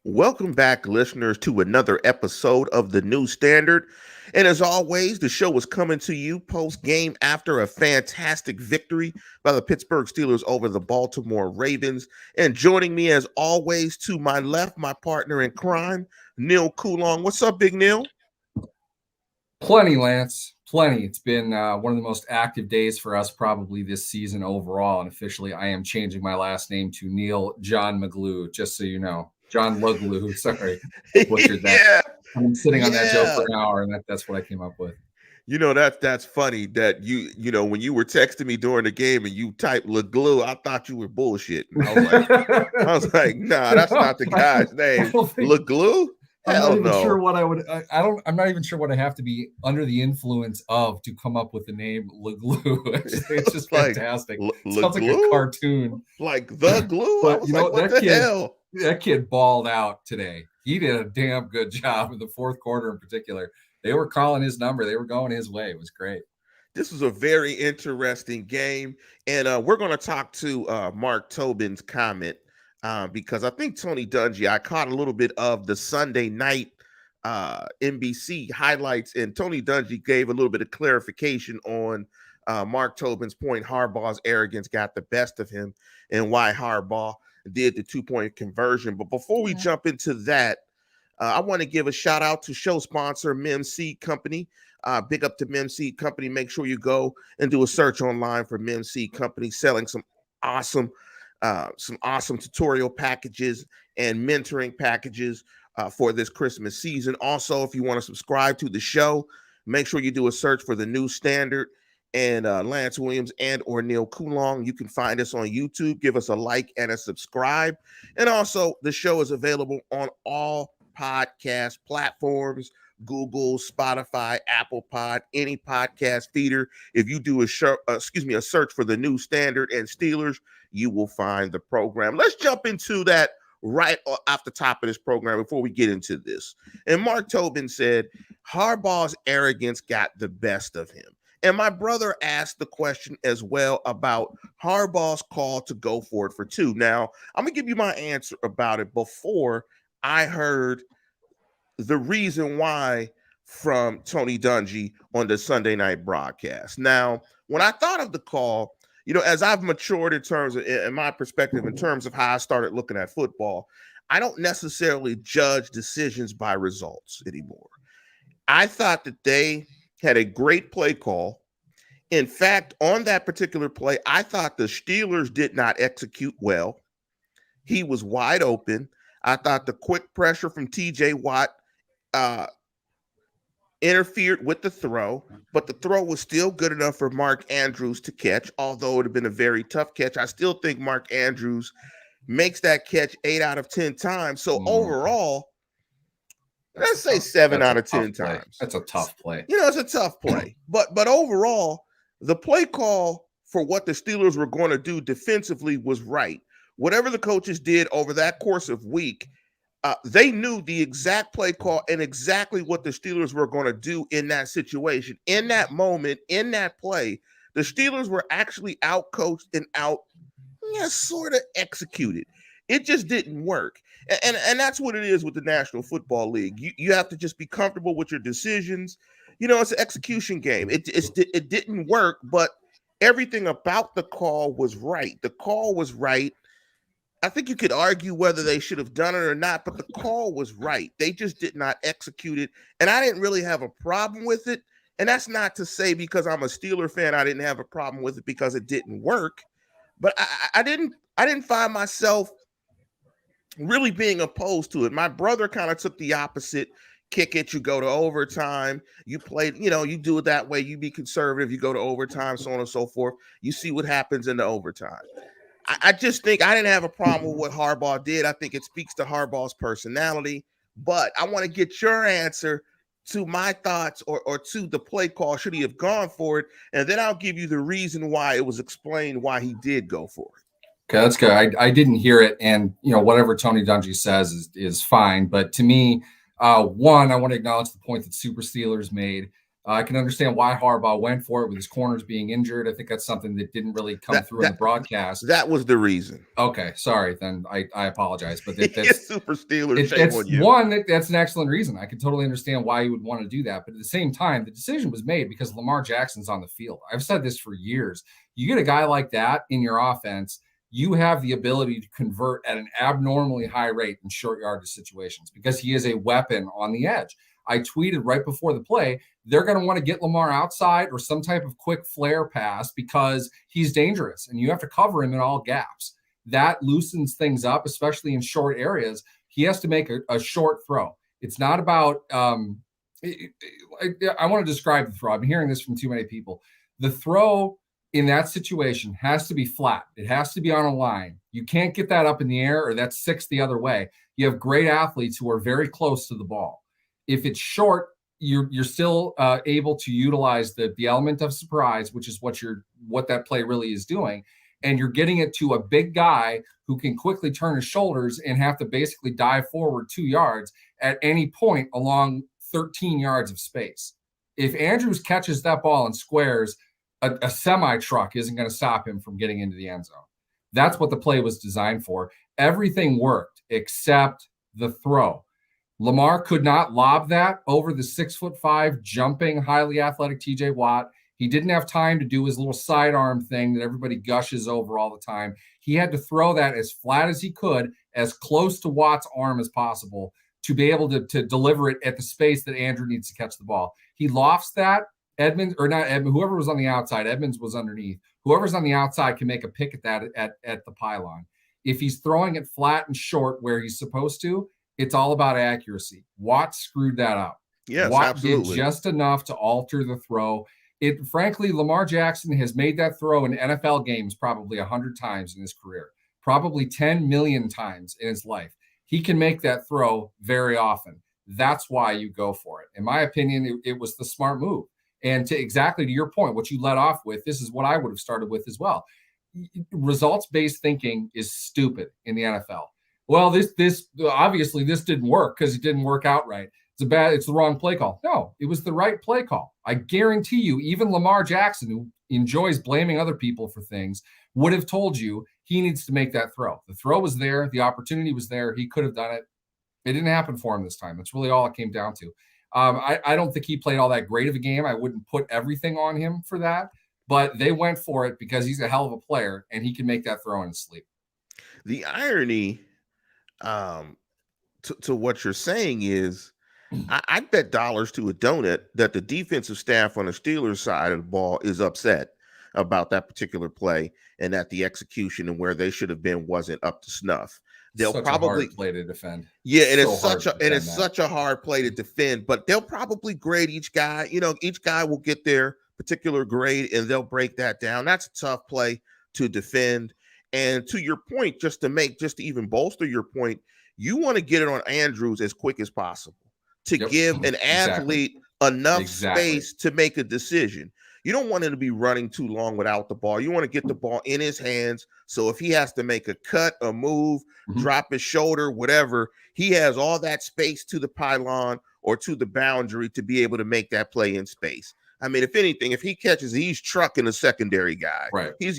Welcome back, listeners, to another episode of The New Standard. And as always, the show is coming to you post game after a fantastic victory by the Pittsburgh Steelers over the Baltimore Ravens. And joining me, as always, to my left, my partner in crime, Neil Coulon. What's up, Big Neil? Plenty, Lance. Plenty. It's been one of the most active days for us probably this season overall. And officially, I am changing my last name to Neil John McGlue, just so you know. John Luglue. Sorry, butchered that. Yeah, I've been sitting on that joke for yeah. an hour, and that's what I came up with. That's funny that when you were texting me during the game and you typed LeGlue, I thought you were bullshitting. I was like, nah, that's not the guy's name. LeGlue? I'm not Hell even sure no. what I would. I'm not even sure what I have to be under the influence of to come up with the name LeGlue. It's just Like fantastic. Sounds like a LeGlue? cartoon. Like the glue? I But was like, what the hell? that kid balled out today. He did a damn good job in the fourth quarter in particular. They were calling his number. They were going his way. It was great. This was a very interesting game. And we're going to talk to Mark Tobin's comment because I think Tony Dungy, I caught a little bit of the Sunday night NBC highlights, and Tony Dungy gave a little bit of clarification on Mark Tobin's point. Harbaugh's arrogance got the best of him and why Harbaugh did the 2-point conversion. But before we jump into that, I want to give a shout out to show sponsor Mem Seed Company. Big up to Mem Seed Company. Make sure you go and do a search online for Mem Seed Company, selling awesome, some awesome tutorial packages and mentoring packages for this Christmas season. Also, if you want to subscribe to the show, make sure you do a search for The New Standard and Lance Williams and or Neil Coulon. You can find us on YouTube. Give us a like and a subscribe. And also, the show is available on all podcast platforms: Google, Spotify, Apple Pod, any podcast feeder. If you do a search for The New Standard and Steelers, you will find the program. Let's jump into that right off the top of this program before we get into this. And Mark Tobin said Harbaugh's arrogance got the best of him. And my brother asked the question as well about Harbaugh's call to go for it for two. Now, I'm going to give you my answer about it before I heard the reason why from Tony Dungy on the Sunday night broadcast. Now, when I thought of the call, as I've matured in my perspective, in terms of how I started looking at football, I don't necessarily judge decisions by results anymore. I thought that they had a great play call. In fact, on that particular play, I thought the Steelers did not execute well. He was wide open. I thought the quick pressure from TJ Watt interfered with the throw, but the throw was still good enough for Mark Andrews to catch, although it would have been a very tough catch. I still think Mark Andrews makes that catch 8 out of 10 times. So overall, let's say 7 out of 10 times. That's a tough play. It's a tough play. But overall, the play call for what the Steelers were going to do defensively was right. Whatever the coaches did over that course of week, they knew the exact play call and exactly what the Steelers were going to do in that situation. In that moment, in that play, the Steelers were actually out-coached and sort of executed. It just didn't work. And that's what it is with the National Football League. You have to just be comfortable with your decisions. It's an execution game. It didn't work, but everything about the call was right. The call was right. I think you could argue whether they should have done it or not, but the call was right. They just did not execute it. And I didn't really have a problem with it. And that's not to say because I'm a Steeler fan, I didn't have a problem with it because it didn't work. But I didn't find myself really being opposed to it. My brother kind of took the opposite. Kick it, you go to overtime. You play, you do it that way. You be conservative. You go to overtime, so on and so forth. You see what happens in the overtime. I just think I didn't have a problem with what Harbaugh did. I think it speaks to Harbaugh's personality. But I want to get your answer to my thoughts or to the play call. Should he have gone for it? And then I'll give you the reason why it was explained why he did go for it. Okay, that's good. I didn't hear it. And, whatever Tony Dungy says is fine. But to me, one, I want to acknowledge the point that Super Steelers made I can understand why Harbaugh went for it with his corners being injured. I think that's something that didn't really come That through in the that broadcast. that was the reason. Okay, sorry, then I apologize, but It's Super Steelers. Shame that's on you. that's an excellent reason. I can totally understand why you would want to do that, but at the same time, the decision was made because Lamar Jackson's on the field. I've said this for years. You get a guy like that in your offense, you have the ability to convert at an abnormally high rate in short yardage situations because he is a weapon on the edge. I tweeted right before the play, they're going to want to get Lamar outside or some type of quick flare pass because he's dangerous and you have to cover him in all gaps. That loosens things up, especially in short areas. He has to make a short throw. It's not about, I want to describe the throw. I'm hearing this from too many people. The throw in that situation has to be flat. It has to be on a line. You can't get that up in the air or that's six the other way. You have great athletes who are very close to the ball. If it's short, you're still able to utilize the element of surprise, which is what that play really is doing. And you're getting it to a big guy who can quickly turn his shoulders and have to basically dive forward 2 yards at any point along 13 yards of space. If Andrews catches that ball and squares, a semi-truck isn't going to stop him from getting into the end zone. That's what the play was designed for. Everything worked except the throw. Lamar could not lob that over the 6'5" jumping, highly athletic TJ Watt. He didn't have time to do his little sidearm thing that everybody gushes over all the time. He had to throw that as flat as he could, as close to Watt's arm as possible to be able to deliver it at the space that Andrew needs to catch the ball. He lofts that. Edmonds, or not Edmonds, whoever was on the outside, Edmonds was underneath. Whoever's on the outside can make a pick at that at the pylon. If he's throwing it flat and short where he's supposed to, it's all about accuracy. Watt screwed that up. Yes, Watt absolutely. did just enough to alter the throw. Frankly, Lamar Jackson has made that throw in NFL games probably 100 times in his career, probably 10 million times in his life. He can make that throw very often. That's why you go for it. In my opinion, it was the smart move. And exactly to your point, what you led off with, this is what I would have started with as well. Results-based thinking is stupid in the NFL. Well, this obviously this didn't work because it didn't work out right. It's the wrong play call. No, it was the right play call. I guarantee you, even Lamar Jackson, who enjoys blaming other people for things, would have told you he needs to make that throw. The throw was there. The opportunity was there. He could have done it. It didn't happen for him this time. That's really all it came down to. I don't think he played all that great of a game. I wouldn't put everything on him for that, but they went for it because he's a hell of a player and he can make that throw in his sleep. The irony to what you're saying is, I bet dollars to a donut that the defensive staff on the Steelers side of the ball is upset about that particular play and that the execution and where they should have been wasn't up to snuff. They'll such probably a hard play to defend. Yeah, and it's such a hard play to defend, but they'll probably grade each guy. Each guy will get their particular grade and they'll break that down. That's a tough play to defend. And to your point, just to even bolster your point, you want to get it on Andrews as quick as possible to give an athlete enough space to make a decision. You don't want him to be running too long without the ball. You want to get the ball in his hands. So if he has to make a cut, a move, drop his shoulder, whatever, he has all that space to the pylon or to the boundary to be able to make that play in space. I mean, if anything, if he catches, he's trucking a secondary guy. Right. He's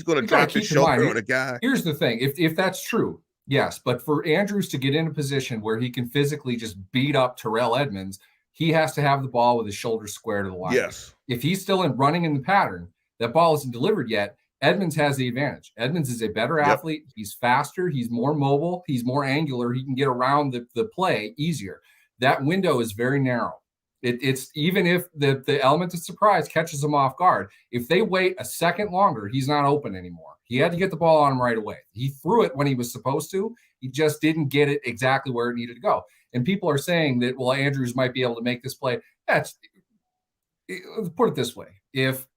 going to drop his shoulder on a guy. Here's the thing. If that's true, yes. But for Andrews to get in a position where he can physically just beat up Terrell Edmonds, he has to have the ball with his shoulders square to the line. Yes. If he's still running in the pattern, that ball isn't delivered yet, Edmonds has the advantage. Edmonds is a better athlete. He's faster. He's more mobile. He's more angular. He can get around the play easier. That window is very narrow. It's even if the element of surprise catches him off guard, if they wait a second longer, he's not open anymore. He had to get the ball on him right away. He threw it when he was supposed to. He just didn't get it exactly where it needed to go. And people are saying that, well, Andrews might be able to make this play. Let's put it this way. If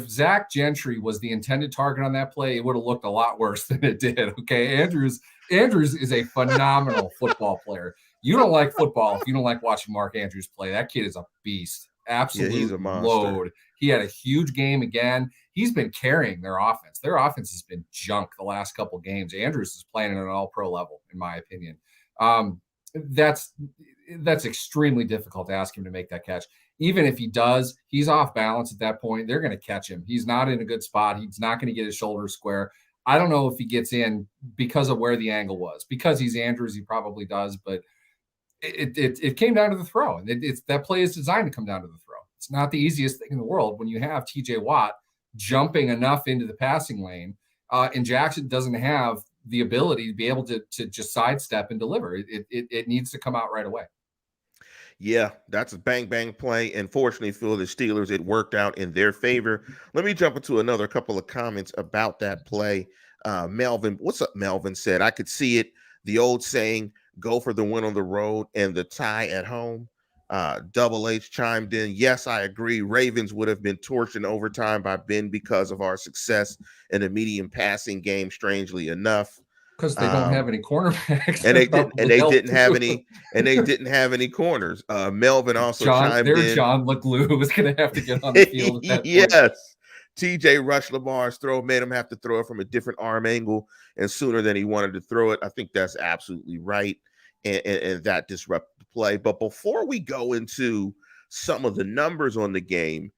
Zach Gentry was the intended target on that play, it would have looked a lot worse than it did. Okay. Andrews is a phenomenal football player. You don't like football if you don't like watching Mark Andrews play. That kid is a beast. Absolute he's a monster. Load. He had a huge game again. He's been carrying their offense. Their offense has been junk the last couple games. Andrews is playing at an all-pro level, in my opinion. that's extremely difficult to ask him to make that catch. Even if he does, he's off balance at that point. They're going to catch him. He's not in a good spot. He's not going to get his shoulders square. I don't know if he gets in because of where the angle was. Because he's Andrews, he probably does, but it came down to the throw. And it's that play is designed to come down to the throw. It's not the easiest thing in the world when you have TJ Watt jumping enough into the passing lane, and Jackson doesn't have the ability to be able to just sidestep and deliver. It needs to come out right away. Yeah, that's a bang bang play. And fortunately for the Steelers, it worked out in their favor. Let me jump into another couple of comments about that play. Melvin, what's up? Melvin said, I could see it. The old saying, go for the win on the road and the tie at home. Double H chimed in. Yes, I agree. Ravens would have been torched in overtime by Ben because of our success in the medium passing game, strangely enough. Because they don't have any cornerbacks, and they didn't have any corners. Melvin also chimed in. John LeGlue was going to have to get on the field at that point. Yes, TJ rushed Lamar's throw, made him have to throw it from a different arm angle and sooner than he wanted to throw it. I think that's absolutely right, and that disrupted the play. But before we go into some of the numbers on the game,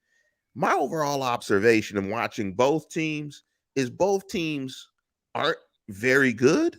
my overall observation in watching both teams is both teams aren't very good.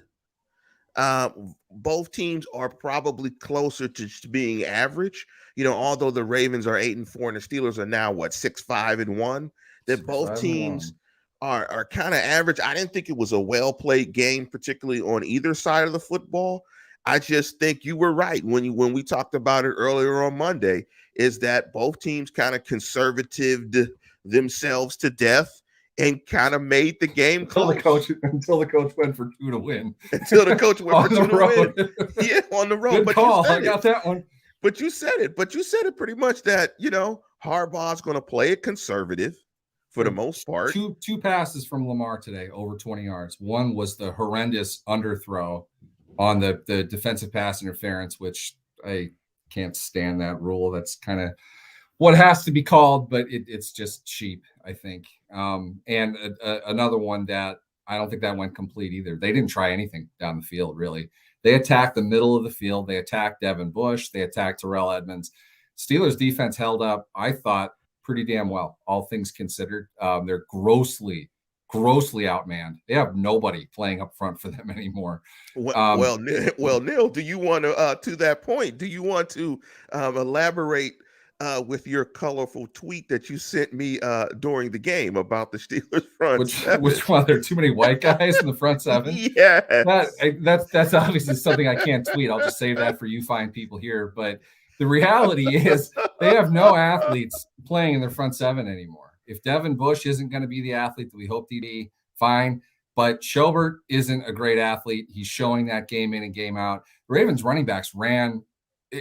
Both teams are probably closer to being average. Although the Ravens are 8-4 and the Steelers are now 6-5-1, that both teams are kind of average. I didn't think it was a well-played game, particularly on either side of the football. I just think you were right when we talked about it earlier on Monday, is that both teams kind of conservatived themselves to death and kind of made the game close. Until the coach went for 2 to win. Until the coach went for 2 to win. Yeah, on the road. Good call. I got that one. But you said it. Pretty much that, Harbaugh's going to play it conservative for the most part. Two passes from Lamar today, over 20 yards. One was the horrendous underthrow on the defensive pass interference, which I can't stand that rule. That's kind of what has to be called, but it's just cheap, I think. And another one that I don't think that went complete either. They didn't try anything down the field, really. They attacked the middle of the field. They attacked Devin Bush. They attacked Terrell Edmonds. Steelers defense held up, I thought, pretty damn well, all things considered. They're grossly outmanned. They have nobody playing up front for them anymore. Well, Neil, do you want to that point, do you want to elaborate with your colorful tweet that you sent me during the game about the Steelers front seven? Which one? There are too many white guys in the front seven? Yeah. That's obviously something I can't tweet. I'll just save that for you fine people here. But the reality is they have no athletes playing in their front seven anymore. If Devin Bush isn't going to be the athlete that we hoped he'd be, fine. But Schobert isn't a great athlete. He's showing that game in and game out. The Ravens running backs ran –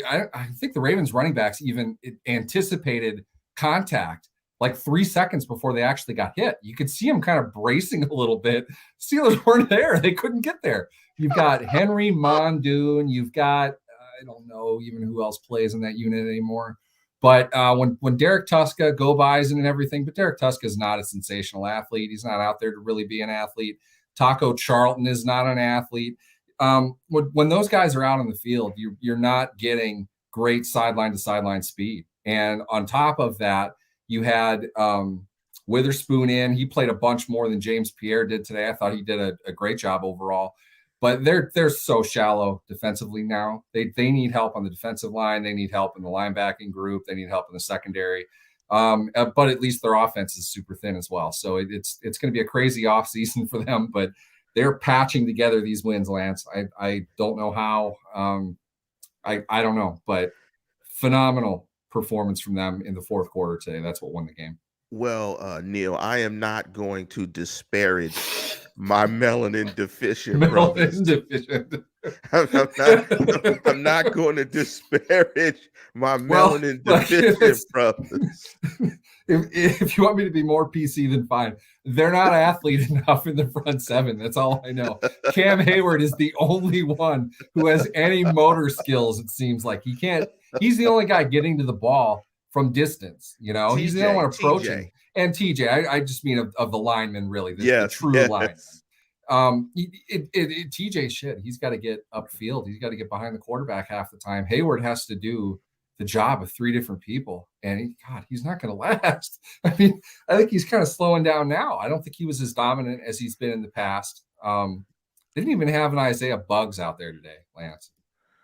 I think the Ravens running backs even anticipated contact like 3 seconds before they actually got hit. You could see them kind of bracing a little bit. Steelers weren't there. They couldn't get there. You've got Henry Mondoon. You've got, I don't know even who else plays in that unit anymore. But when Derek Tuska go bys and everything, but Derek Tuska is not a sensational athlete. He's not out there to really be an athlete. Taco Charlton is not an athlete. When those guys are out on the field, you're not getting great sideline to sideline speed. And on top of that, you had Witherspoon in. He played a bunch more than James Pierre did today. I thought he did a great job overall. But they're so shallow defensively now. They need help on the defensive line. They need help in the linebacking group. They need help in the secondary. But at least their offense is super thin as well. So it's going to be a crazy offseason for them. But they're patching together these wins, Lance. I don't know how. I don't know. But phenomenal performance from them in the fourth quarter today. That's what won the game. Well, Neil, I am not going to disparage my melanin deficient brothers. I'm not going to disparage my melanin deficient brothers. If you want me to be more PC, then fine. They're not athlete enough in the front seven. That's all I know. Cam Hayward is the only one who has any motor skills. It seems like he's the only guy getting to the ball from distance. He's the only one approaching. And TJ, I just mean of the linemen, really, the true linemen. TJ shit. He's got to get upfield. He's got to get behind the quarterback half the time. Hayward has to do the job of three different people, and he's not going to last. I mean, I think he's kind of slowing down now. I don't think he was as dominant as he's been in the past. Didn't even have an Isaiah Buggs out there today, Lance.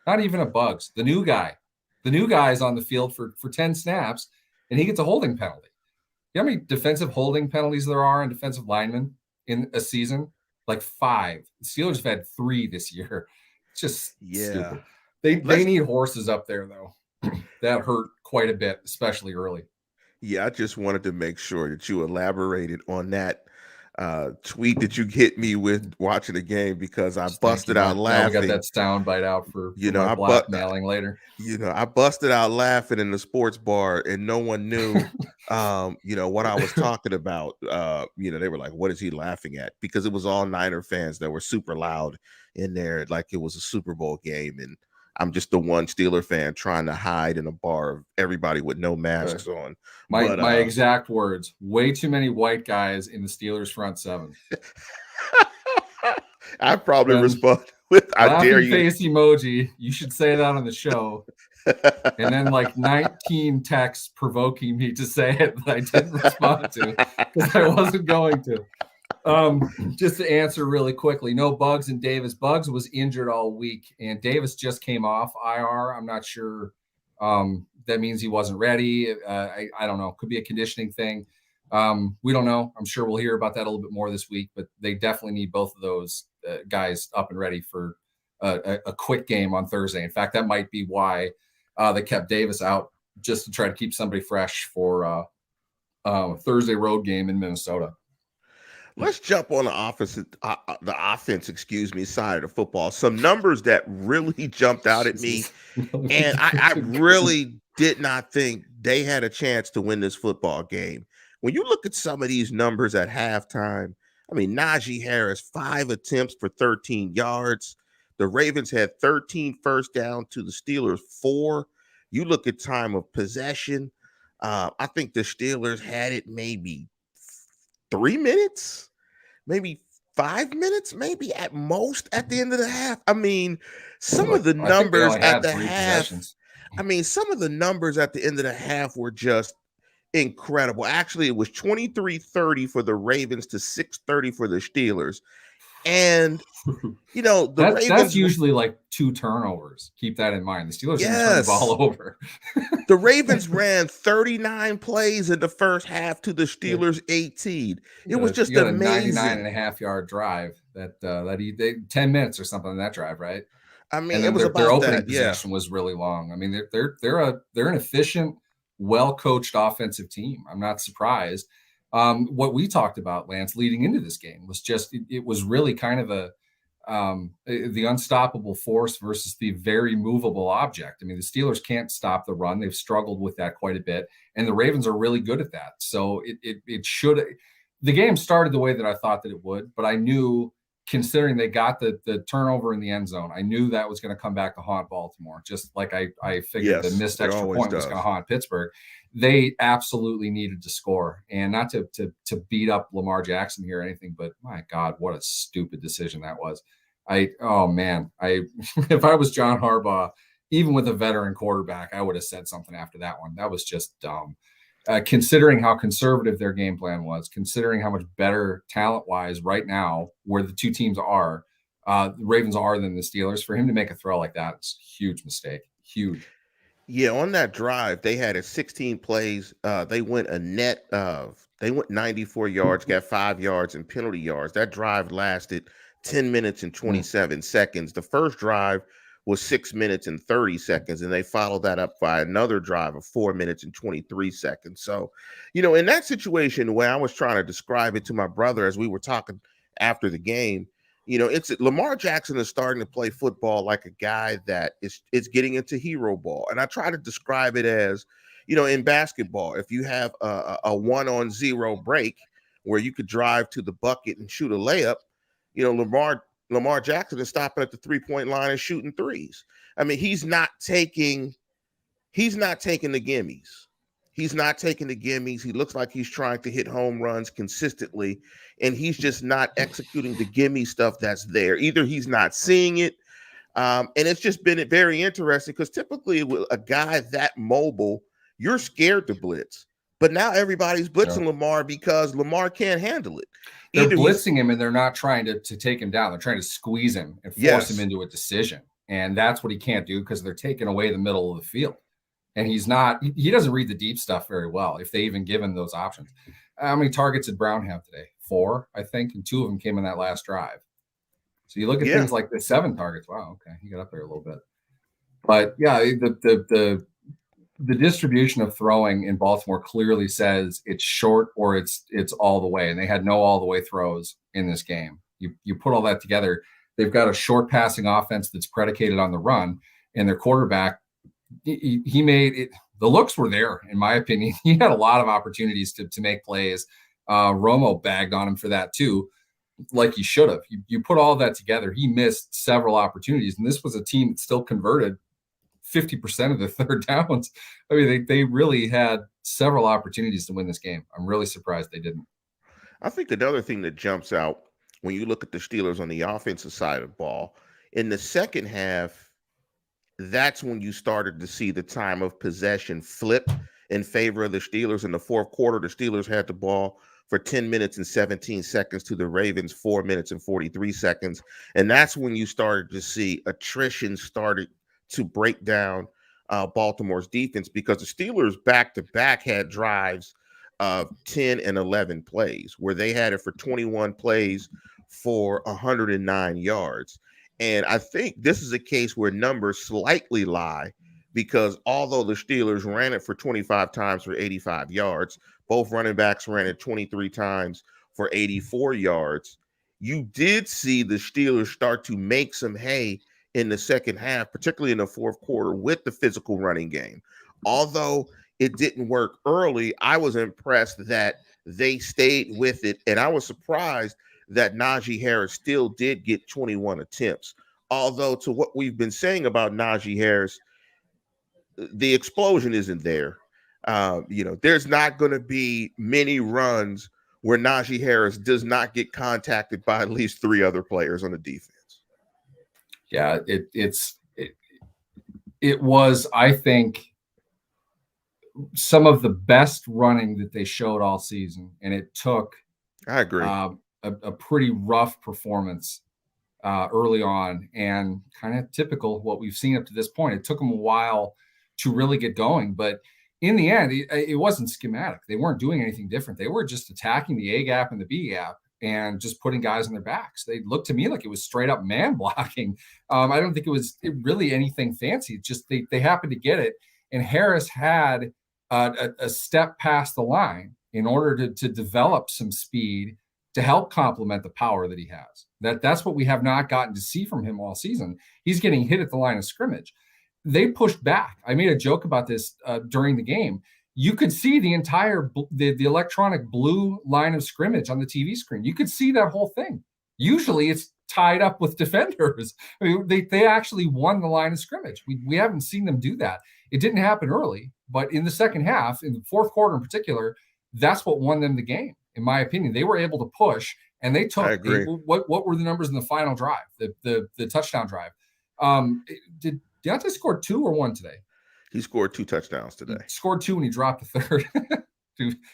Not even a Buggs. The new guy. The new guy is on the field for 10 snaps, and he gets a holding penalty. You know how many defensive holding penalties there are on defensive linemen in a season? Like 5. The Steelers have had 3 this year. It's just stupid. They need horses up there, though. That hurt quite a bit, especially early. Yeah, I just wanted to make sure that you elaborated on that tweet that you hit me with watching the game, because I busted out laughing. Now we got that sound bite out for my blackmailing later. I busted out laughing in the sports bar, and no one knew what I was talking about. They were like, what is he laughing at? Because it was all Niner fans that were super loud in there, like it was a Super Bowl game, and I'm just the one Steeler fan trying to hide in a bar of everybody with no masks on. My exact words: way too many white guys in the Steelers front 7. I probably respond with "I dare you." Face emoji. You should say that on the show. And then like 19 texts provoking me to say it that I didn't respond to because I wasn't going to. Just to answer really quickly, no Buggs and Davis. Buggs was injured all week, and Davis just came off IR. I'm not sure. That means he wasn't ready. I don't know. Could be a conditioning thing. We don't know. I'm sure we'll hear about that a little bit more this week, but they definitely need both of those guys up and ready for a quick game on Thursday. In fact, that might be why they kept Davis out, just to try to keep somebody fresh for Thursday road game in Minnesota. Let's jump on the offense, side of the football. Some numbers that really jumped out at me, and I really did not think they had a chance to win this football game. When you look at some of these numbers at halftime, I mean, Najee Harris, 5 attempts for 13 yards. The Ravens had 13 first down to the Steelers 4. You look at time of possession, I think the Steelers had it maybe 3 minutes, maybe 5 minutes, maybe at most at the end of the half. I mean, some of the numbers at the half, some of the numbers at the end of the half were just incredible. Actually, it was 23-30 for the Ravens to 6-30 for the Steelers. And Ravens, that's usually like 2 turnovers. Keep that in mind. The Steelers didn't turn the ball over. The Ravens ran 39 plays in the first half to the Steelers 18. It was just amazing. 99.5-yard drive that 10 minutes or something on that drive, right? I mean, and it was their, about their opening that, possession was really long. I mean, they're an efficient, well-coached offensive team. I'm not surprised. What we talked about, Lance, leading into this game was just it was really kind of the unstoppable force versus the very movable object. I mean, the Steelers can't stop the run. They've struggled with that quite a bit, and the Ravens are really good at that. So it should. The game started the way that I thought that it would, but I knew, considering they got the turnover in the end zone, I knew that was going to come back to haunt Baltimore, just like I figured the missed extra point was going to haunt Pittsburgh. They absolutely needed to score, and not to beat up Lamar Jackson here or anything, but my God, what a stupid decision that was. If I was John Harbaugh, even with a veteran quarterback, I would have said something after that one. That was just dumb. Considering how conservative their game plan was, considering how much better talent-wise right now, where the two teams are, the Ravens are than the Steelers, for him to make a throw like that, it's a huge mistake. Huge. Yeah, on that drive, they had 16 plays. They went 94 yards, got 5 yards and penalty yards. That drive lasted 10 minutes and 27 seconds. The first drive was 6 minutes and 30 seconds, and they followed that up by another drive of 4 minutes and 23 seconds. So, in that situation, the way I was trying to describe it to my brother as we were talking after the game, it's Lamar Jackson is starting to play football like a guy that is getting into hero ball. And I try to describe it as, in basketball, if you have a 1-on-0 break where you could drive to the bucket and shoot a layup, Lamar Jackson is stopping at the 3-point line and shooting threes. I mean, he's not taking the gimmies. He's not taking the gimmies. He looks like he's trying to hit home runs consistently, and he's just not executing the gimme stuff that's there. Either he's not seeing it, and it's just been very interesting because typically with a guy that mobile, you're scared to blitz. But now everybody's blitzing Lamar because Lamar can't handle it. They're Either he's blitzing him and they're not trying to take him down. They're trying to squeeze him and force him into a decision. And that's what he can't do because they're taking away the middle of the field. And he doesn't read the deep stuff very well, if they even give him those options. How many targets did Brown have today? 4, I think, and 2 of them came in that last drive. So you look at things like the 7 targets. Wow, okay, he got up there a little bit. But yeah, the distribution of throwing in Baltimore clearly says it's short or it's all the way, and they had no all the way throws in this game. You put all that together, they've got a short passing offense that's predicated on the run, and their quarterback, he made it. The looks were there, in my opinion. He had a lot of opportunities to make plays. Romo bagged on him for that too, like he should have. You put all that together, he missed several opportunities, and this was a team that still converted 50% of the third downs. I mean, they really had several opportunities to win this game. I'm really surprised they didn't. I think another thing that jumps out when you look at the Steelers on the offensive side of the ball, in the second half, that's when you started to see the time of possession flip in favor of the Steelers. In the fourth quarter, the Steelers had the ball for 10 minutes and 17 seconds to the Ravens 4 minutes and 43 seconds. And that's when you started to see attrition started to break down Baltimore's defense, because the Steelers back-to-back had drives of 10 and 11 plays where they had it for 21 plays for 109 yards. And I think this is a case where numbers slightly lie, because although the Steelers ran it for 25 times for 85 yards, both running backs ran it 23 times for 84 yards. You did see the Steelers start to make some hay in the second half, particularly in the fourth quarter, with the physical running game. Although it didn't work early, I was impressed that they stayed with it, and I was surprised that Najee Harris still did get 21 attempts. Although, to what we've been saying about Najee Harris, the explosion isn't there. There's not going to be many runs where Najee Harris does not get contacted by at least 3 other players on the defense. Yeah, it was, I think, some of the best running that they showed all season, and it took, I agree, a pretty rough performance early on, and kind of typical what we've seen up to this point. It took them a while to really get going, but in the end, it wasn't schematic. They weren't doing anything different. They were just attacking the A gap and the B gap and just putting guys on their backs. They looked to me like it was straight up man blocking. I don't think it was really anything fancy. It's just they happened to get it, and Harris had a step past the line in order to develop some speed to help complement the power that he has. That's what we have not gotten to see from him all season. He's getting hit at the line of scrimmage. They pushed back. I made a joke about this during the game. You could see the entire the electronic blue line of scrimmage on the TV screen. You could see that whole thing. Usually it's tied up with defenders. I mean, they actually won the line of scrimmage. We haven't seen them do that. It didn't happen early, but in the second half, in the fourth quarter in particular, that's what won them the game, in my opinion. They were able to push, and they took. What were the numbers in the final drive, the touchdown drive? Did Deontay score 2 or 1 today? He scored 2 touchdowns today. He scored 2 and he dropped the third.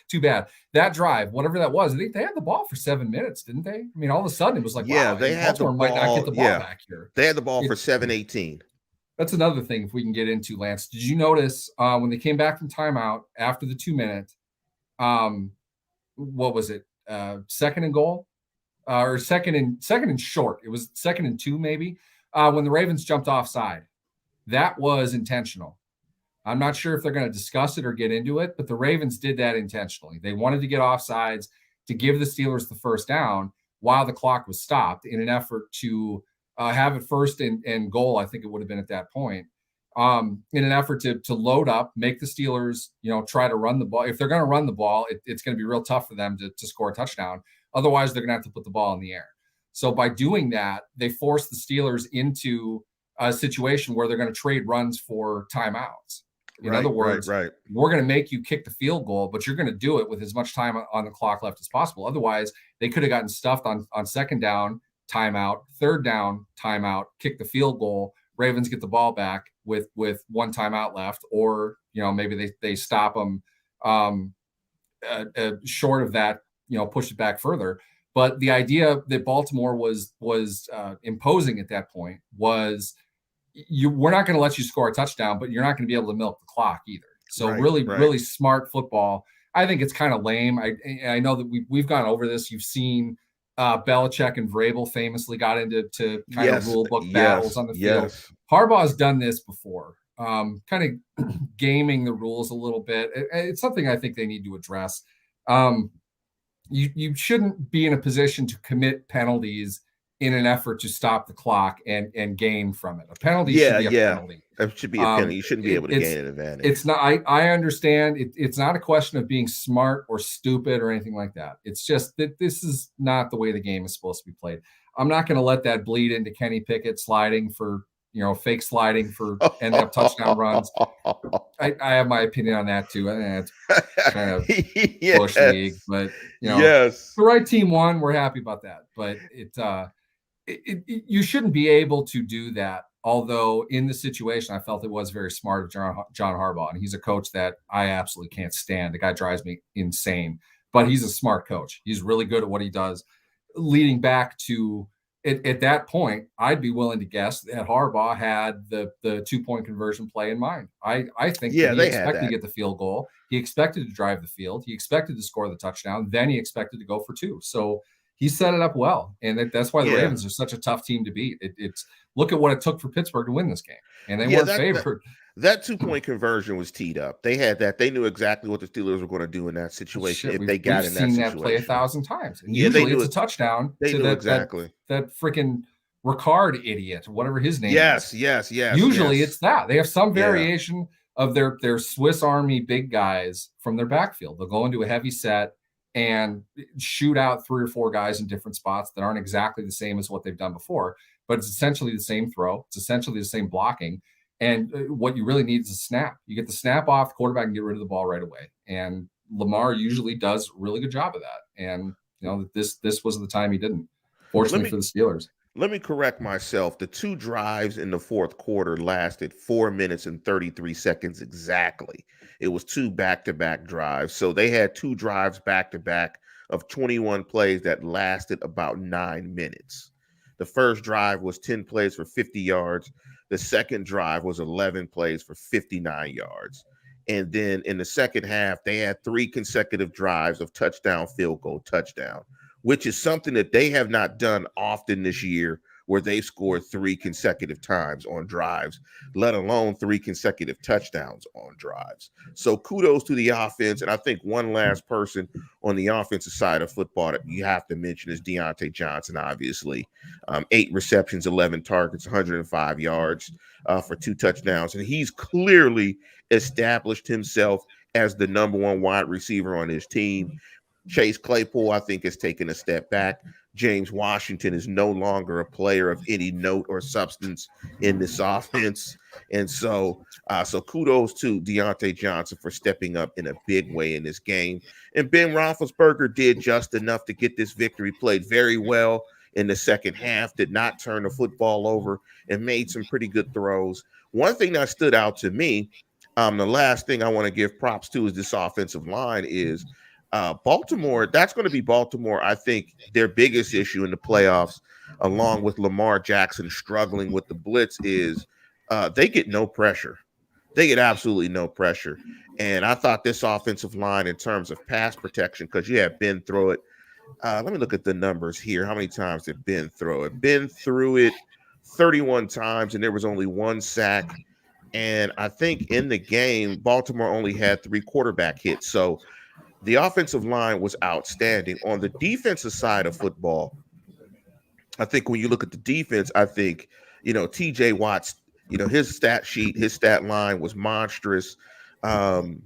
Too bad. That drive, whatever that was, they had the ball for 7 minutes, didn't they? I mean, all of a sudden it was like, yeah, wow, they had the ball. Might not get the ball back here. They had the ball for 7:18. That's another thing if we can get into, Lance. Did you notice when they came back from timeout after the 2 minute, what was it? Second and goal? Or second and short. It was 2nd and 2 maybe. When the Ravens jumped offside. That was intentional. I'm not sure if they're going to discuss it or get into it, but the Ravens did that intentionally. They wanted to get offsides to give the Steelers the first down while the clock was stopped in an effort to have it 1st and goal, I think it would have been at that point, in an effort to load up, make the Steelers, try to run the ball. If they're going to run the ball, it's going to be real tough for them to score a touchdown. Otherwise, they're going to have to put the ball in the air. So by doing that, they forced the Steelers into a situation where they're going to trade runs for timeouts. In other Right, right, words, right. we're going to make you kick the field goal, but you're going to do it with as much time on the clock left as possible. Otherwise, they could have gotten stuffed on second down, timeout, third down, timeout, kick the field goal. Ravens get the ball back with one timeout left, or maybe they stop them short of that, push it back further. But the idea that Baltimore was imposing at that point was we're not going to let you score a touchdown, but you're not going to be able to milk the clock either. So Right, really, right. really smart football. I think it's kind of lame. I know that we've gone over this. You've seen Belichick and Vrabel famously got into kind of Yes, rule book battles yes, on the field. yes. Harbaugh's done this before, kind of gaming the rules a little bit. It's something I think they need to address. Um, you shouldn't be in a position to commit penalties in an effort to stop the clock and gain from it. A penalty should Yeah, be a yeah. penalty. It should be a penalty. You shouldn't be able to It's gain an advantage. it's not. I understand. It's not a question of being smart or stupid or anything like that. It's just that this is not the way the game is supposed to be played. I'm not going to let that bleed into Kenny Pickett sliding for fake sliding for ending up touchdown runs. I have my opinion on that too. I think it's kind of bush league, Yes. but Yes. the right team won. We're happy about that. But you shouldn't be able to do that. Although in the situation, I felt it was very smart of John Harbaugh, and he's a coach that I absolutely can't stand. The guy drives me insane, but he's a smart coach. He's really good at what he does. Leading back to at that point, I'd be willing to guess that Harbaugh had the 2-point conversion play in mind. I think that Yeah, he they had expected to that. get the field goal. He expected to drive the field. He expected to score the touchdown. Then he expected to go for 2. So he set it up well, and that's why the Yeah. Ravens are such a tough team to beat. It's look at what it took for Pittsburgh to win this game, and they Yeah, weren't that favored. that 2-point conversion was teed up. They had that. They knew exactly what the Steelers were going to do in that situation Shit, if they we've got in that seen that play situation. 1,000 times, and Yeah, they usually knew it's a it. touchdown They to knew that exactly. freaking Ricard idiot, whatever his name is. Yes, yes, yes, Usually yes. it's that. They have some Yeah. variation of their Swiss Army big guys from their backfield. They'll go into a heavy set and shoot out 3 or 4 guys in different spots that aren't exactly the same as what they've done before, but it's essentially the same throw. It's essentially the same blocking. And what you really need is a snap. You get the snap off, the quarterback can get rid of the ball right away. And Lamar usually does a really good job of that. And this was the time he didn't. Let Fortunately me for the Steelers. let me correct myself. The 2 drives in the fourth quarter lasted 4 minutes and 33 seconds exactly. It was 2 back-to-back drives. So they had 2 drives back-to-back of 21 plays that lasted about 9 minutes. The first drive was 10 plays for 50 yards. The second drive was 11 plays for 59 yards. And then in the second half, they had 3 consecutive drives of touchdown, field goal, touchdown, which is something that they have not done often this year, where they've scored 3 consecutive times on drives, let alone 3 consecutive touchdowns on drives. So kudos to the offense. And I think one last person on the offensive side of football that you have to mention is Deontay Johnson, obviously. 8 receptions, 11 targets, 105 yards for 2 touchdowns. And he's clearly established himself as the number 1 wide receiver on his team. Chase Claypool, I think, has taken a step back. James Washington is no longer a player of any note or substance in this offense. And so kudos to Deontay Johnson for stepping up in a big way in this game. And Ben Roethlisberger did just enough to get this victory, played very well in the second half, did not turn the football over, and made some pretty good throws. One thing that stood out to me, the last thing I want to give props to is this offensive line is Baltimore. That's going to be Baltimore. I think their biggest issue in the playoffs, along with Lamar Jackson struggling with the blitz, is they get no pressure. They get absolutely no pressure. And I thought this offensive line, in terms of pass protection, because you have been through it. Let me look at the numbers here. How many times did Ben throw it? Ben threw it 31 times, and there was only 1 sack. And I think in the game, Baltimore only had 3 quarterback hits. So the offensive line was outstanding. On the defensive side of football, I think when you look at the defense, I think, TJ Watt's, his stat sheet, his stat line was monstrous. Um,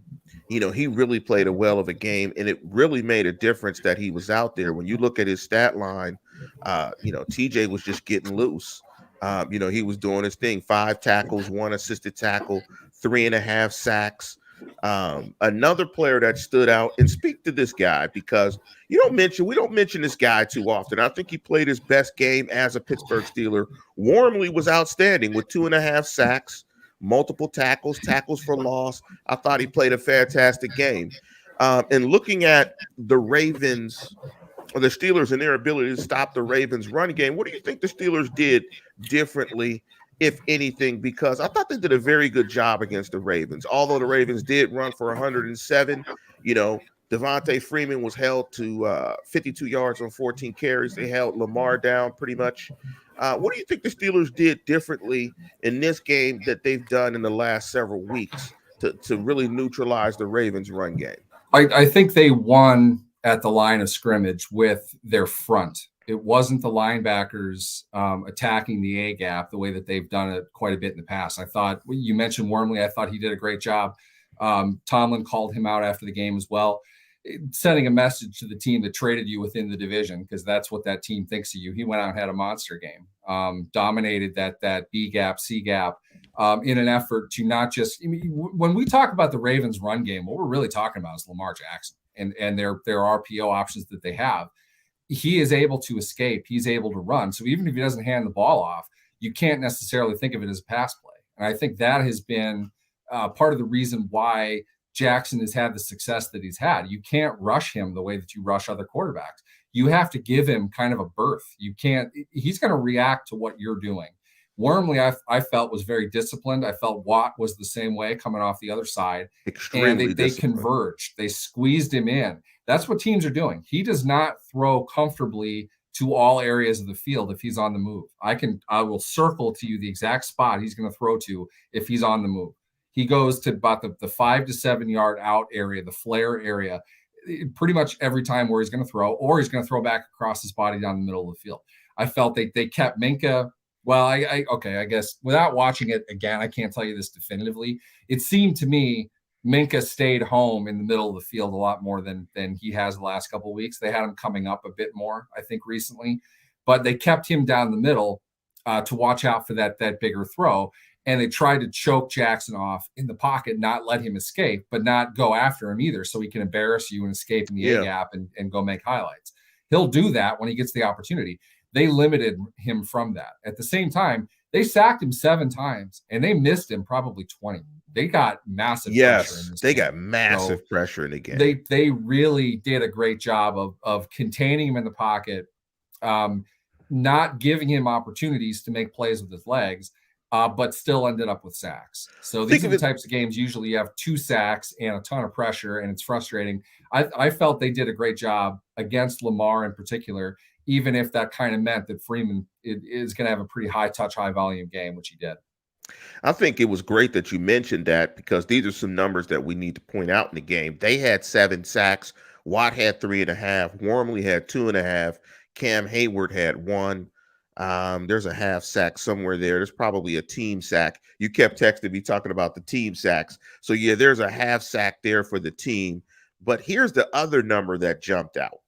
he really played a well of a game, and it really made a difference that he was out there. When you look at his stat line, TJ was just getting loose. He was doing his thing: 5 tackles, 1 assisted tackle, 3.5 sacks. Another player that stood out, and speak to this guy because we don't mention this guy too often. I think he played his best game as a Pittsburgh Steeler. Wormley was outstanding with 2.5 sacks, multiple tackles, tackles for loss. I thought he played a fantastic game. And looking at the Ravens or the Steelers and their ability to stop the Ravens' run game, what do you think the Steelers did differently, if anything? Because I thought they did a very good job against the Ravens. Although the Ravens did run for 107, Devontae Freeman was held to 52 yards on 14 carries. They held Lamar down pretty much. What do you think the Steelers did differently in this game that they've done in the last several weeks to really neutralize the Ravens' run game? I think they won at the line of scrimmage with their front. It wasn't the linebackers attacking the A gap the way that they've done it quite a bit in the past. I thought you mentioned Wormley. I thought he did a great job. Tomlin called him out after the game as well, sending a message to the team that traded you within the division, because that's what that team thinks of you. He went out and had a monster game, dominated that B gap, C gap, in an effort to not just, when we talk about the Ravens run game, what we're really talking about is Lamar Jackson and their RPO options that they have. He is able to escape. He's able to run. So even if he doesn't hand the ball off, you can't necessarily think of it as a pass play. And I think that has been part of the reason why Jackson has had the success that he's had. You can't rush him the way that you rush other quarterbacks. You have to give him kind of a berth. He's going to react to what you're doing. Wormley, I felt, was very disciplined. I felt Watt was the same way coming off the other side. Extremely and they converged. They squeezed him in. That's what teams are doing. He does not throw comfortably to all areas of the field if he's on the move. I will circle to you the exact spot he's going to throw to if he's on the move. He goes to about the 5 to 7 yard out area, the flare area, pretty much every time where he's going to throw, or he's going to throw back across his body down the middle of the field. I felt they kept Minka. Well, I guess without watching it again, I can't tell you this definitively. It seemed to me Minka stayed home in the middle of the field a lot more than he has the last couple of weeks. They had him coming up a bit more, I think, recently, but they kept him down the middle to watch out for that bigger throw. And they tried to choke Jackson off in the pocket, not let him escape, but not go after him either, so he can embarrass you and escape in the A gap and go make highlights. He'll do that when he gets the opportunity. They limited him from that. At the same time, they sacked him 7 times, and they missed him probably 20. They got massive pressure in this game. Got massive pressure in the game. They really did a great job of containing him in the pocket, not giving him opportunities to make plays with his legs, but still ended up with sacks. So these are the types of games usually you have 2 sacks and a ton of pressure, and it's frustrating. I felt they did a great job against Lamar in particular, even if that kind of meant that Freeman is going to have a pretty high touch, high volume game, which he did. I think it was great that you mentioned that, because these are some numbers that we need to point out in the game. They had 7 sacks. Watt had 3.5. Wormley had 2.5. Cam Hayward had 1. There's a half sack somewhere there. There's probably a team sack. You kept texting me talking about the team sacks. So yeah, there's a half sack there for the team. But here's the other number that jumped out.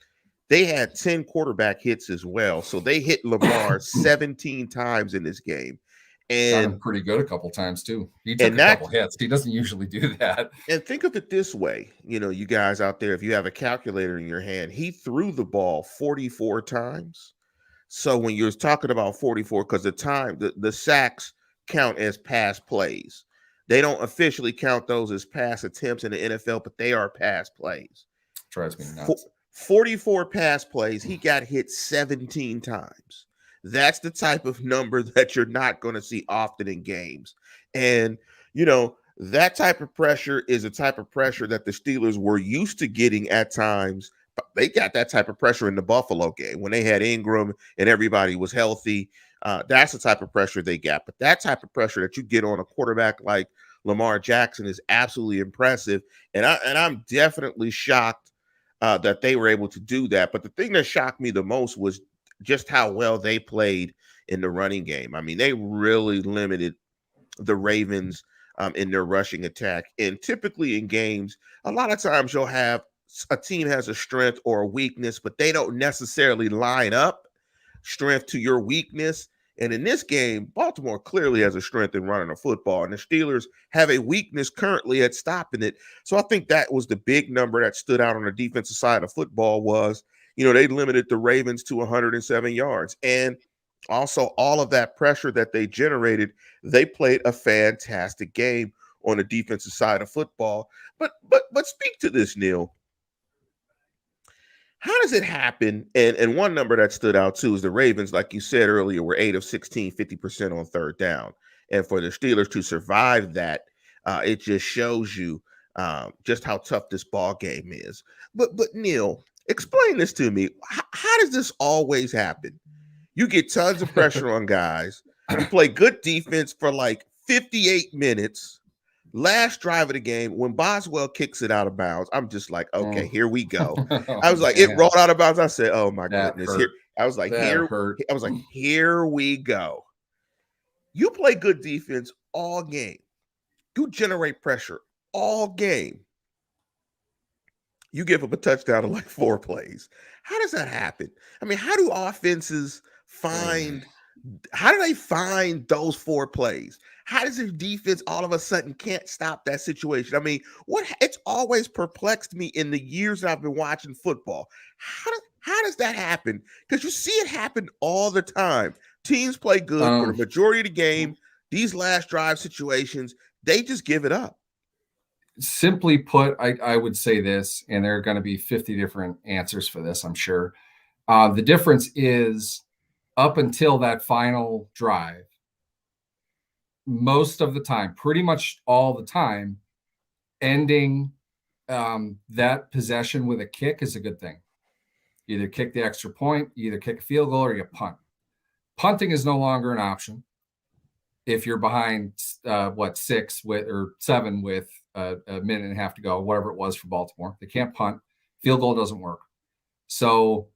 They had 10 quarterback hits as well. So they hit Lamar 17 times in this game. And got him pretty good a couple times too. He took a couple hits. He doesn't usually do that. And think of it this way, you guys out there, if you have a calculator in your hand, he threw the ball 44 times. So when you're talking about 44, because the sacks count as pass plays. They don't officially count those as pass attempts in the NFL, but they are pass plays. Drives me nuts. 44 pass plays. He got hit 17 times. That's the type of number that you're not going to see often in games. And, that type of pressure is a type of pressure that the Steelers were used to getting at times. They got that type of pressure in the Buffalo game when they had Ingram and everybody was healthy. That's the type of pressure they got. But that type of pressure that you get on a quarterback like Lamar Jackson is absolutely impressive. And I'm definitely shocked that they were able to do that. But the thing that shocked me the most was just how well they played in the running game. I mean, they really limited the Ravens in their rushing attack. And typically in games, a lot of times you'll have a team has a strength or a weakness, but they don't necessarily line up strength to your weakness. And in this game, Baltimore clearly has a strength in running the football, and the Steelers have a weakness currently at stopping it. So I think that was the big number that stood out on the defensive side of football was, they limited the Ravens to 107 yards. And also all of that pressure that they generated, they played a fantastic game on the defensive side of football. But speak to this, Neil. How does it happen? And one number that stood out too is the Ravens, like you said earlier, were 8 of 16, 50% on third down. And for the Steelers to survive that, it just shows you just how tough this ball game is. But Neil, explain this to me. How does this always happen? You get tons of pressure on guys. You play good defense for like 58 minutes. Last drive of the game, when Boswell kicks it out of bounds, I'm just like, okay, here we go. I was like, it rolled out of bounds. I said, oh my goodness. Here, I was like, here we go. You play good defense all game. You generate pressure all game. You give up a touchdown in like 4 plays. How does that happen? I mean, how do offenses how do they find those 4 plays? How does their defense all of a sudden can't stop that situation? I mean, it's always perplexed me in the years that I've been watching football. How does that happen? Because you see it happen all the time. Teams play good for the majority of the game. These last drive situations, they just give it up. Simply put, I would say this, and there are going to be 50 different answers for this, I'm sure. The difference is up until that final drive, most of the time, pretty much all the time, ending that possession with a kick is a good thing. Either kick the extra point, either kick a field goal, or you punt. Punting is no longer an option if you're behind 6 or 7 with a minute and a half to go, whatever it was for Baltimore. They can't punt. Field goal doesn't work. So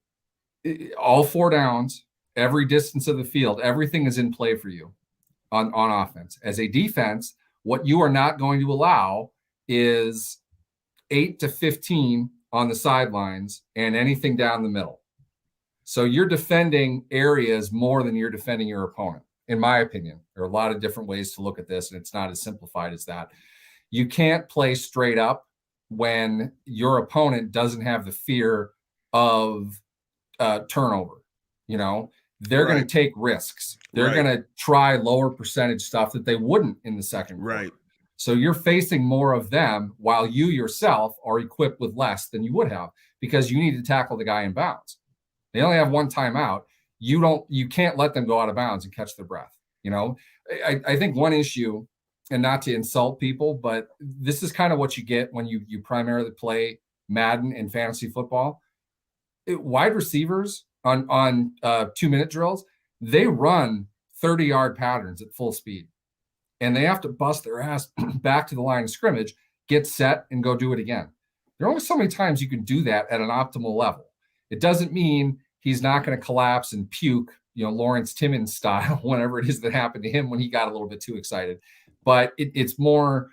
all 4 downs, every distance of the field, everything is in play for you on offense. As a defense, what you are not going to allow is 8 to 15 on the sidelines and anything down the middle. So you're defending areas more than you're defending your opponent, in my opinion. There are a lot of different ways to look at this, and it's not as simplified as that. You can't play straight up when your opponent doesn't have the fear of turnover. They're going to take risks. They're going to try lower percentage stuff that they wouldn't in the second quarter. Right. So you're facing more of them while you yourself are equipped with less than you would have because you need to tackle the guy in bounds. They only have one timeout. You can't let them go out of bounds and catch their breath. I think one issue, and not to insult people, but this is kind of what you get when you primarily play Madden and fantasy football. Wide receivers on 2-minute drills, they run 30-yard patterns at full speed, and they have to bust their ass back to the line of scrimmage, get set, and go do it again. There are only so many times you can do that at an optimal level. It doesn't mean he's not going to collapse and puke, Lawrence Timmons style, whenever it is that happened to him when he got a little bit too excited. But it's more,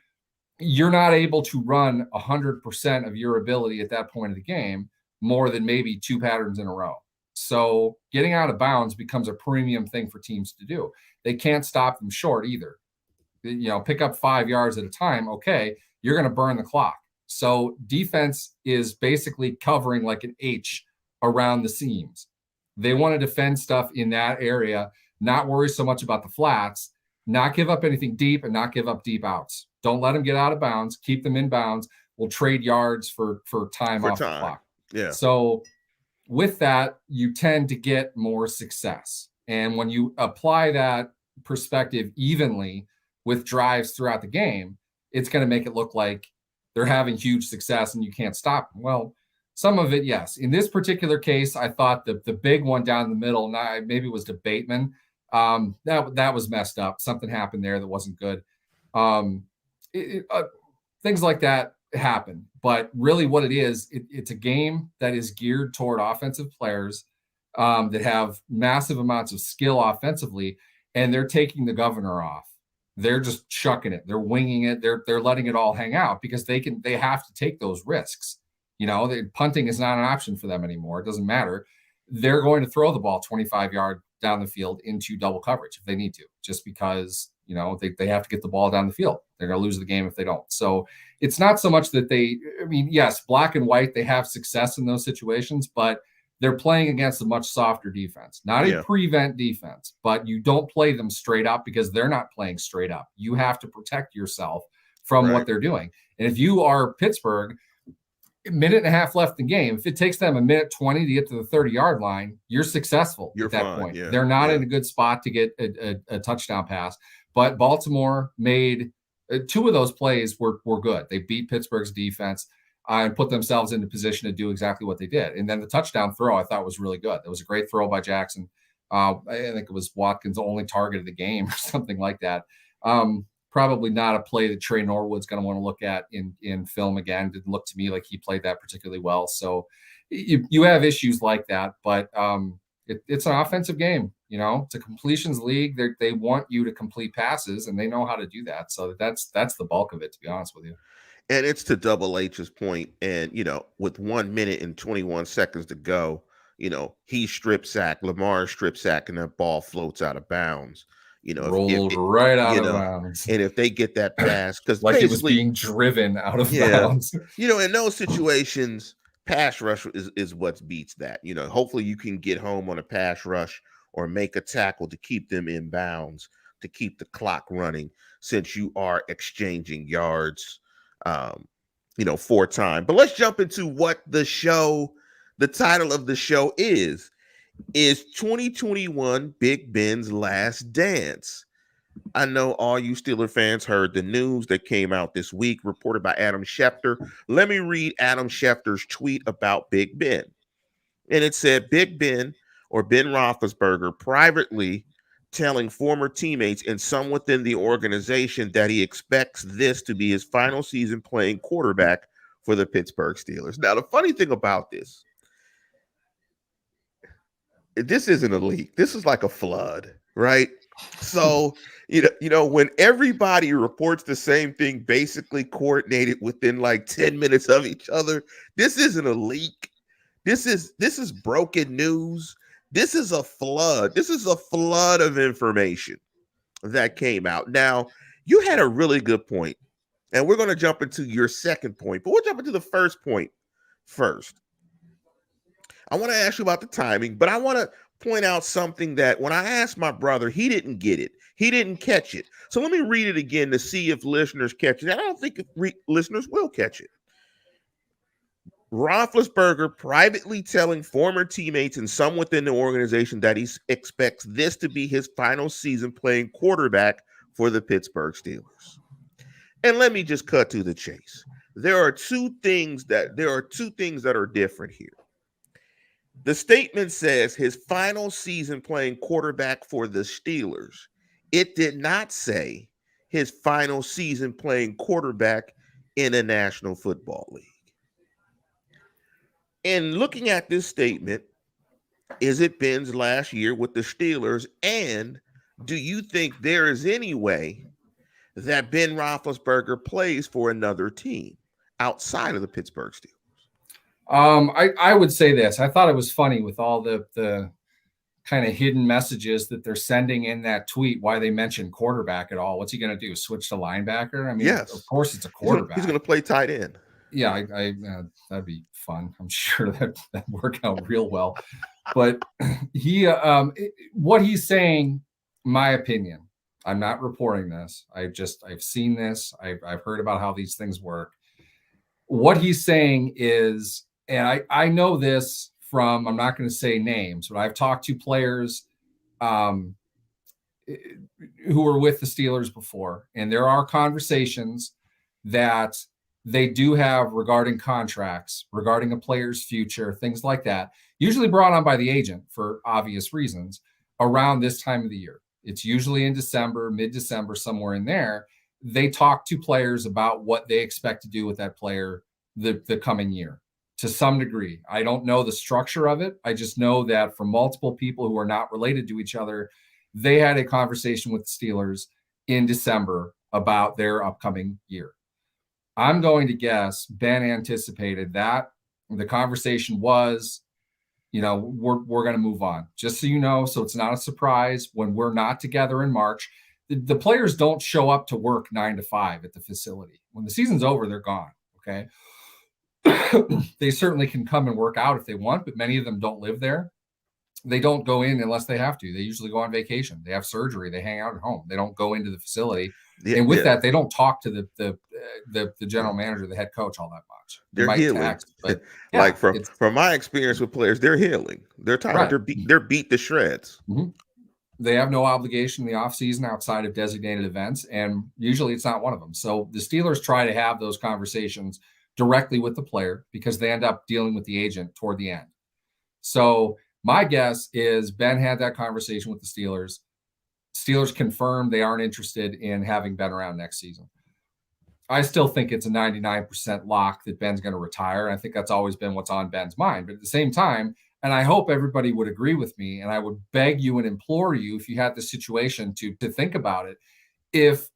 you're not able to run 100% of your ability at that point of the game more than maybe 2 patterns in a row. So getting out of bounds becomes a premium thing for teams to do. They can't stop them short either. Pick up 5 yards at a time. Okay, you're going to burn the clock. So defense is basically covering like an H around the seams. They want to defend stuff in that area, not worry so much about the flats, not give up anything deep, and not give up deep outs. Don't let them get out of bounds. Keep them in bounds. We'll trade yards for time off the clock. Yeah. So with that, you tend to get more success. And when you apply that perspective evenly with drives throughout the game, it's going to make it look like they're having huge success and you can't stop them. Well, some of it, yes. In this particular case, I thought the big one down the middle, maybe it was to Bateman. That was messed up. Something happened there that wasn't good. Things like that happen. But really what it is, it's a game that is geared toward offensive players that have massive amounts of skill offensively, and they're taking the governor off. They're just chucking it. They're winging it. They're letting it all hang out because they have to take those risks. Punting is not an option for them anymore. It doesn't matter. They're going to throw the ball 25 yards down the field into double coverage if they need to, just because, they have to get the ball down the field. They're going to lose the game if they don't. So it's not so much that yes, black and white, they have success in those situations, but they're playing against a much softer defense, not a prevent defense, but you don't play them straight up because they're not playing straight up. You have to protect yourself from what they're doing. And if you are Pittsburgh, a minute and a half left in the game, if it takes them a minute 20 to get to the 30-yard line, you're successful at that point. They're not in a good spot to get a touchdown pass. But Baltimore made two of those plays were good. They beat Pittsburgh's defense and put themselves into position to do exactly what they did. And then the touchdown throw I thought was really good. It was a great throw by Jackson. I think it was Watkins' only target of the game or something like that. Probably not a play that Trey Norwood's going to want to look at in film again. Didn't look to me like he played that particularly well. So you have issues like that, but it's an offensive game. It's a completions league. They want you to complete passes, and they know how to do that. So that's the bulk of it, to be honest with you. And it's to Double H's point, and with 1 minute and 21 seconds to go, he strip sack, Lamar strip sack, and that ball floats out of bounds. Rolled right out of bounds. And if they get that pass, because like it was being driven out of bounds. In those situations, pass rush is what beats that. Hopefully you can get home on a pass rush or make a tackle to keep them in bounds, to keep the clock running, since you are exchanging yards, for time. But let's jump into what the title of the show is 2021 Big Ben's Last Dance. I know all you Steeler fans heard the news that came out this week, reported by Adam Schefter. Let me read Adam Schefter's tweet about Big Ben. And it said, Big Ben, or Ben Roethlisberger, privately telling former teammates and some within the organization that he expects this to be his final season playing quarterback for the Pittsburgh Steelers. Now, the funny thing about this isn't a leak. This is like a flood, right? So, when everybody reports the same thing, basically coordinated within like 10 minutes of each other, this isn't a leak. This is broken news. This is a flood. This is a flood of information that came out. Now, you had a really good point, and we're going to jump into your second point, but we'll jump into the first point first. I want to ask you about the timing, but I want to point out something that when I asked my brother, he didn't get it. He didn't catch it. So let me read it again to see if listeners catch it. I don't think listeners will catch it. Roethlisberger privately telling former teammates and some within the organization that he expects this to be his final season playing quarterback for the Pittsburgh Steelers. And let me just cut to the chase. There are two things that are different here. The statement says his final season playing quarterback for the Steelers. It did not say his final season playing quarterback in a National Football League. And looking at this statement, is it Ben's last year with the Steelers? And do you think there is any way that Ben Roethlisberger plays for another team outside of the Pittsburgh Steelers? I would say this. I thought it was funny with all the kind of hidden messages that they're sending in that tweet, why they mentioned quarterback at all. What's he going to do? Switch to linebacker? I mean, yes. Of course it's a quarterback. He's going to play tight end. Yeah, that'd be fun. I'm sure that'd work out real well. But what he's saying, my opinion, I'm not reporting this. I've seen this. I've heard about how these things work. What he's saying is, and I know this from, I'm not going to say names, but I've talked to players who were with the Steelers before, and there are conversations that they do have regarding contracts, regarding a player's future, things like that, usually brought on by the agent for obvious reasons around this time of the year. It's usually in December, mid-December, somewhere in there. They talk to players about what they expect to do with that player the coming year to some degree. I don't know the structure of it. I just know that from multiple people who are not related to each other, they had a conversation with the Steelers in December about their upcoming year. I'm going to guess Ben anticipated that the conversation was we're going to move on, just so you know. So it's not a surprise when we're not together in March. The players don't show up to work 9 to 5 at the facility. When the season's over, they're gone. Okay. They certainly can come and work out if they want, but many of them don't live there. They don't go in unless they have to. They usually go on vacation. They have surgery. They hang out at home. They don't go into the facility. Yeah, And with yeah. that, they don't talk to the general manager, the head coach, all that much. They They're might healing. text, but Like yeah, from my experience with players, they're healing. They're tired. right. They're beat to shreds. Mm-hmm. They have no obligation in the offseason outside of designated events, and usually it's not one of them. So the Steelers try to have those conversations directly with the player because they end up dealing with the agent toward the end. So my guess is Ben had that conversation with the Steelers. Steelers confirmed they aren't interested in having Ben around next season. I still think it's a 99% lock that Ben's going to retire. And I think that's always been what's on Ben's mind. But at the same time, and I hope everybody would agree with me, and I would beg you and implore you, if you had the situation, to think about it. If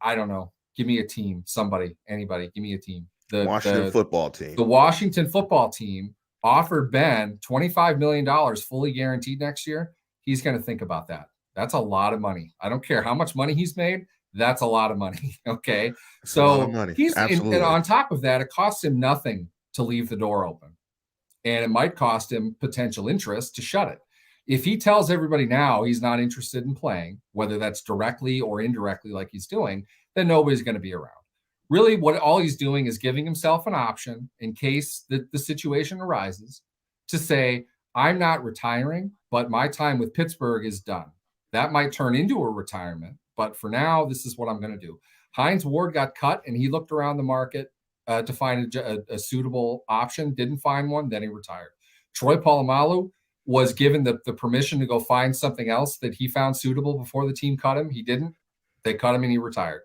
I don't know, give me a team, somebody, anybody, give me a team. Washington football team. The Washington football team offered Ben $25 million fully guaranteed next year. He's going to think about that. That's a lot of money. I don't care how much money he's made. That's a lot of money. Okay. That's a lot of money. He's, absolutely. and on top of that, it costs him nothing to leave the door open. And it might cost him potential interest to shut it. If he tells everybody now he's not interested in playing, whether that's directly or indirectly like he's doing, then nobody's going to be around. Really, all he's doing is giving himself an option in case the situation arises to say, I'm not retiring, but my time with Pittsburgh is done. That might turn into a retirement, but for now, this is what I'm going to do. Hines Ward got cut, and he looked around the market to find a suitable option, didn't find one, then he retired. Troy Polamalu was given the permission to go find something else that he found suitable before the team cut him. He didn't. They cut him, and he retired.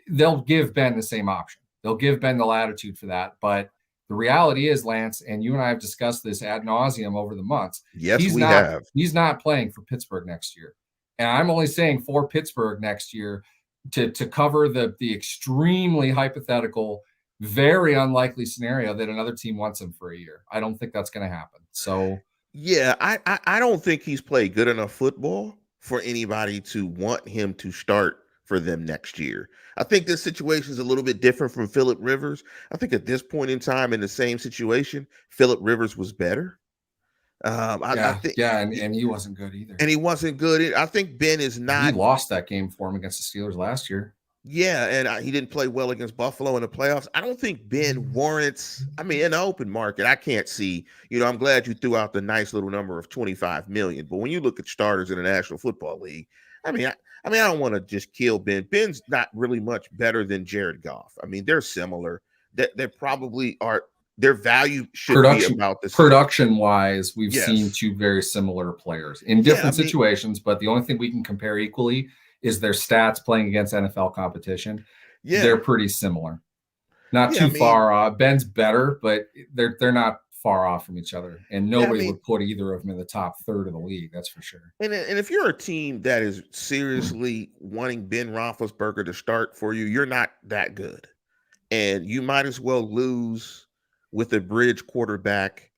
They'll give Ben the same option. They'll give Ben the latitude for that, but the reality is, Lance, and you and I have discussed this ad nauseum over the months. Yes, we have. He's not playing for Pittsburgh next year. And I'm only saying for Pittsburgh next year to cover the extremely hypothetical, very unlikely scenario that another team wants him for a year. I don't think that's going to happen. So, yeah, I don't think he's played good enough football for anybody to want him to start for them next year. I think this situation is a little bit different from Phillip Rivers. I think at this point in time in the same situation, Phillip Rivers was better. I think, and he wasn't good either. And he wasn't good. I think Ben is not. He lost that game for him against the Steelers last year. Yeah, and he didn't play well against Buffalo in the playoffs. I don't think Ben warrants. I mean, in the open market, I can't see. I'm glad you threw out the nice little number of 25 million. But when you look at starters in the National Football League, I don't want to just kill Ben. Ben's not really much better than Jared Goff. I mean, they're similar. They probably are. Their value should be about the same. Production-wise, we've seen two very similar players in different situations, but the only thing we can compare equally is their stats playing against NFL competition. Yeah. They're pretty similar. Not too far off. Ben's better, but they're not far off from each other. And nobody would put either of them in the top third of the league, that's for sure. And if you're a team that is seriously wanting Ben Roethlisberger to start for you, you're not that good. And you might as well lose with a bridge quarterback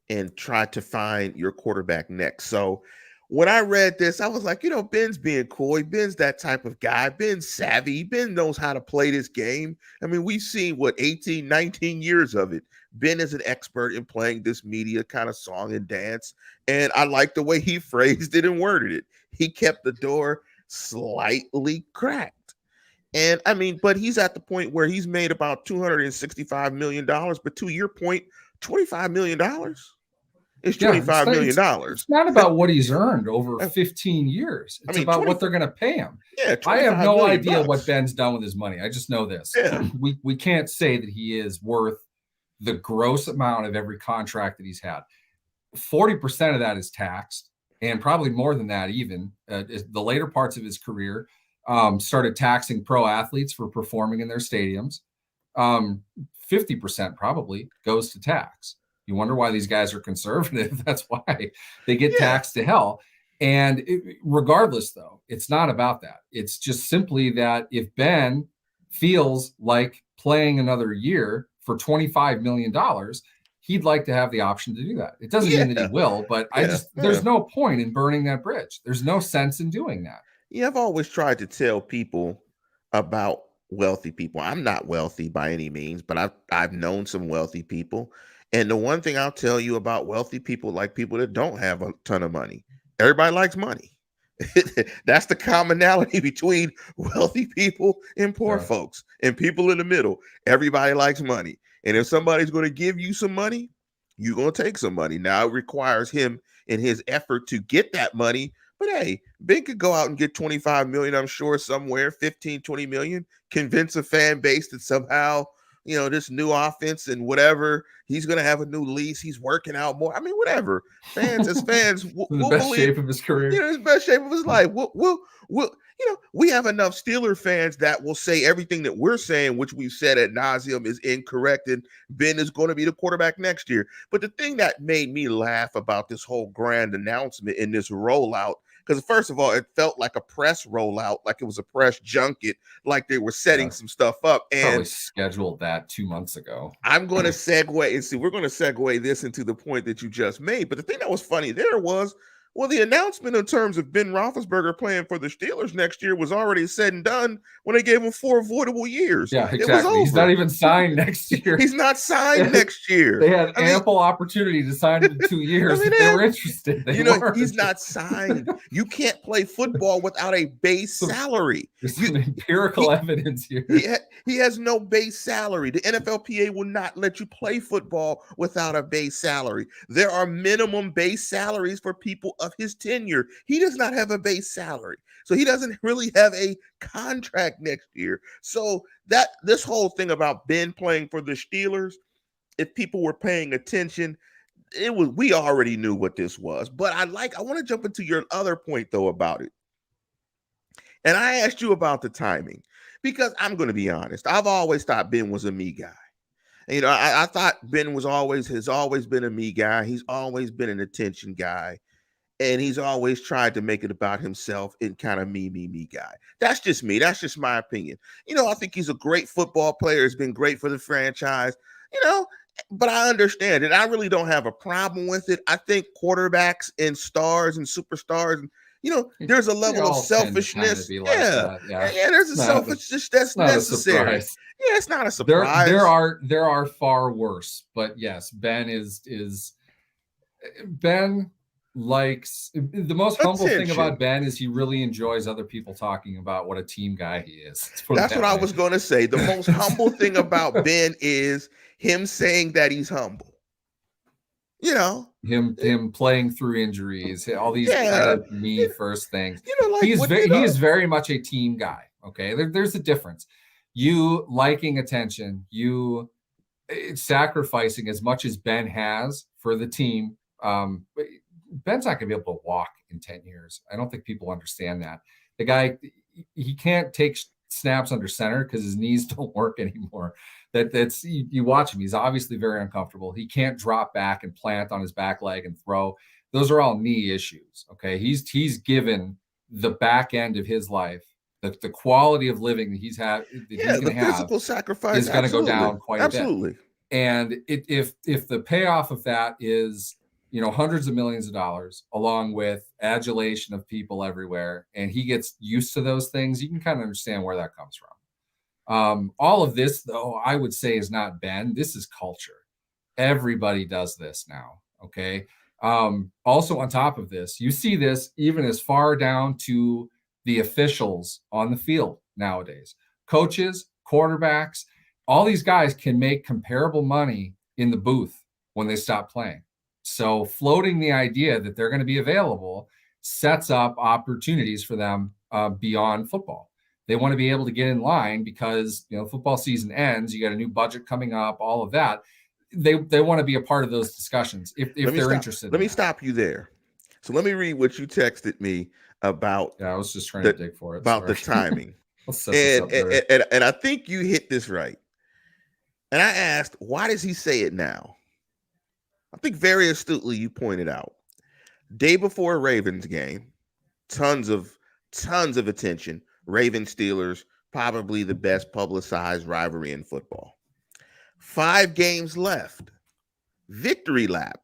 and try to find your quarterback next. So when I read this, I was like, Ben's being coy. Ben's that type of guy. Ben's savvy. Ben knows how to play this game. I mean, we've seen 18, 19 years of it. Ben is an expert in playing this media kind of song and dance. And I like the way he phrased it and worded it. He kept the door slightly cracked. And but he's at the point where he's made about $265 million. But to your point, $25 million is $25 million. It's not about what he's earned over 15 years. It's about what they're going to pay him. Yeah, I have no idea what Ben's done with his money. I just know this. Yeah. We can't say that he is worth the gross amount of every contract that he's had. 40% of that is taxed, and probably more than that even. The later parts of his career, started taxing pro athletes for performing in their stadiums. 50% probably goes to tax. You wonder why these guys are conservative. That's why they get taxed to hell. And regardless, though, it's not about that. It's just simply that if Ben feels like playing another year for $25 million, he'd like to have the option to do that. It doesn't mean that he Yeah, will, but yeah, yeah. there's no point in burning that bridge. There's no sense in doing that. Yeah, I've always tried to tell people about wealthy people. I'm not wealthy by any means, but I've known some wealthy people. And the one thing I'll tell you about wealthy people, like people that don't have a ton of money, everybody likes money. That's the commonality between wealthy people and poor Yeah. folks and people in the middle. Everybody likes money. And if somebody's going to give you some money, you're going to take some money. Now it requires him in his effort to get that money. But hey, Ben could go out and get 25 million, I'm sure, somewhere, 15, 20 million, convince a fan base that somehow, this new offense and whatever, he's going to have a new lease. He's working out more. I mean, whatever. Fans, as fans, In the we'll best believe, shape of his career. his best shape of his life. We have enough Steeler fans that will say everything that we're saying, which we've said ad nauseum, is incorrect, and Ben is going to be the quarterback next year. But the thing that made me laugh about this whole grand announcement in this rollout, because first of all, it felt like a press rollout, like it was a press junket, like they were setting Yeah. some stuff up. Probably And scheduled that 2 months ago. I'm going to segue and see, we're going to segue this into the point that you just made. But the thing that was funny there was, well, the announcement in terms of Ben Roethlisberger playing for the Steelers next year was already said and done when they gave him 4 avoidable years. Yeah, It was exactly. He's not over. even signed next year. He's not signed next year. They had I mean, ample opportunity to sign him in 2 years if they were interested. They weren't. he's not signed. You can't play football without a base salary. There's some empirical evidence here. He has no base salary. The NFLPA will not let you play football without a base salary. There are minimum base salaries for people of his tenure. He does not have a base salary. So he doesn't really have a contract next year. So that this whole thing about Ben playing for the Steelers, if people were paying attention, we already knew what this was. But I want to jump into your other point though about it. And I asked you about the timing because I'm going to be honest. I've always thought Ben was a me guy. And, I thought Ben has always been a me guy. He's always been an attention guy. And he's always tried to make it about himself and kind of me guy. That's just me. That's just my opinion. I think he's a great football player. He's been great for the franchise, but I understand it. I really don't have a problem with it. I think quarterbacks and stars and superstars, there's a level of selfishness. Yeah. There's a selfishness that's necessary. Yeah, it's not a surprise. There are far worse, but yes, Ben likes the most humble thing about Ben is he really enjoys other people talking about what a team guy he is. That's what I was going to say. The most humble thing about Ben is him saying that he's humble. Him playing through injuries, all these me first things. He is very much a team guy. Okay, there's a difference. You liking attention, you sacrificing as much as Ben has for the team. Ben's not going to be able to walk in 10 years. I don't think people understand that. The guy, he can't take snaps under center because his knees don't work anymore. That's you watch him. He's obviously very uncomfortable. He can't drop back and plant on his back leg and throw. Those are all knee issues. Okay. He's given the back end of his life, the quality of living that he's going to have, physical sacrifice is going to go down quite a bit. And if the payoff of that is, hundreds of millions of dollars, along with adulation of people everywhere, and he gets used to those things, you can kind of understand where that comes from. All of this, though, I would say is not Ben. This is culture. Everybody does this now. Okay. Also, on top of this, you see this even as far down to the officials on the field nowadays. Coaches, quarterbacks, all these guys can make comparable money in the booth when they stop playing. So floating the idea that they're going to be available sets up opportunities for them beyond football. They want to be able to get in line because, football season ends. You got a new budget coming up, all of that. They want to be a part of those discussions if they're interested. Let me stop you there. So let me read what you texted me about. Yeah, I was just trying to dig for it. About the timing. Let's set this up, and I think you hit this right. And I asked, why does he say it now? I think very astutely you pointed out. Day before a Ravens game, tons of attention. Ravens Steelers, probably the best publicized rivalry in football. 5 games left. Victory lap.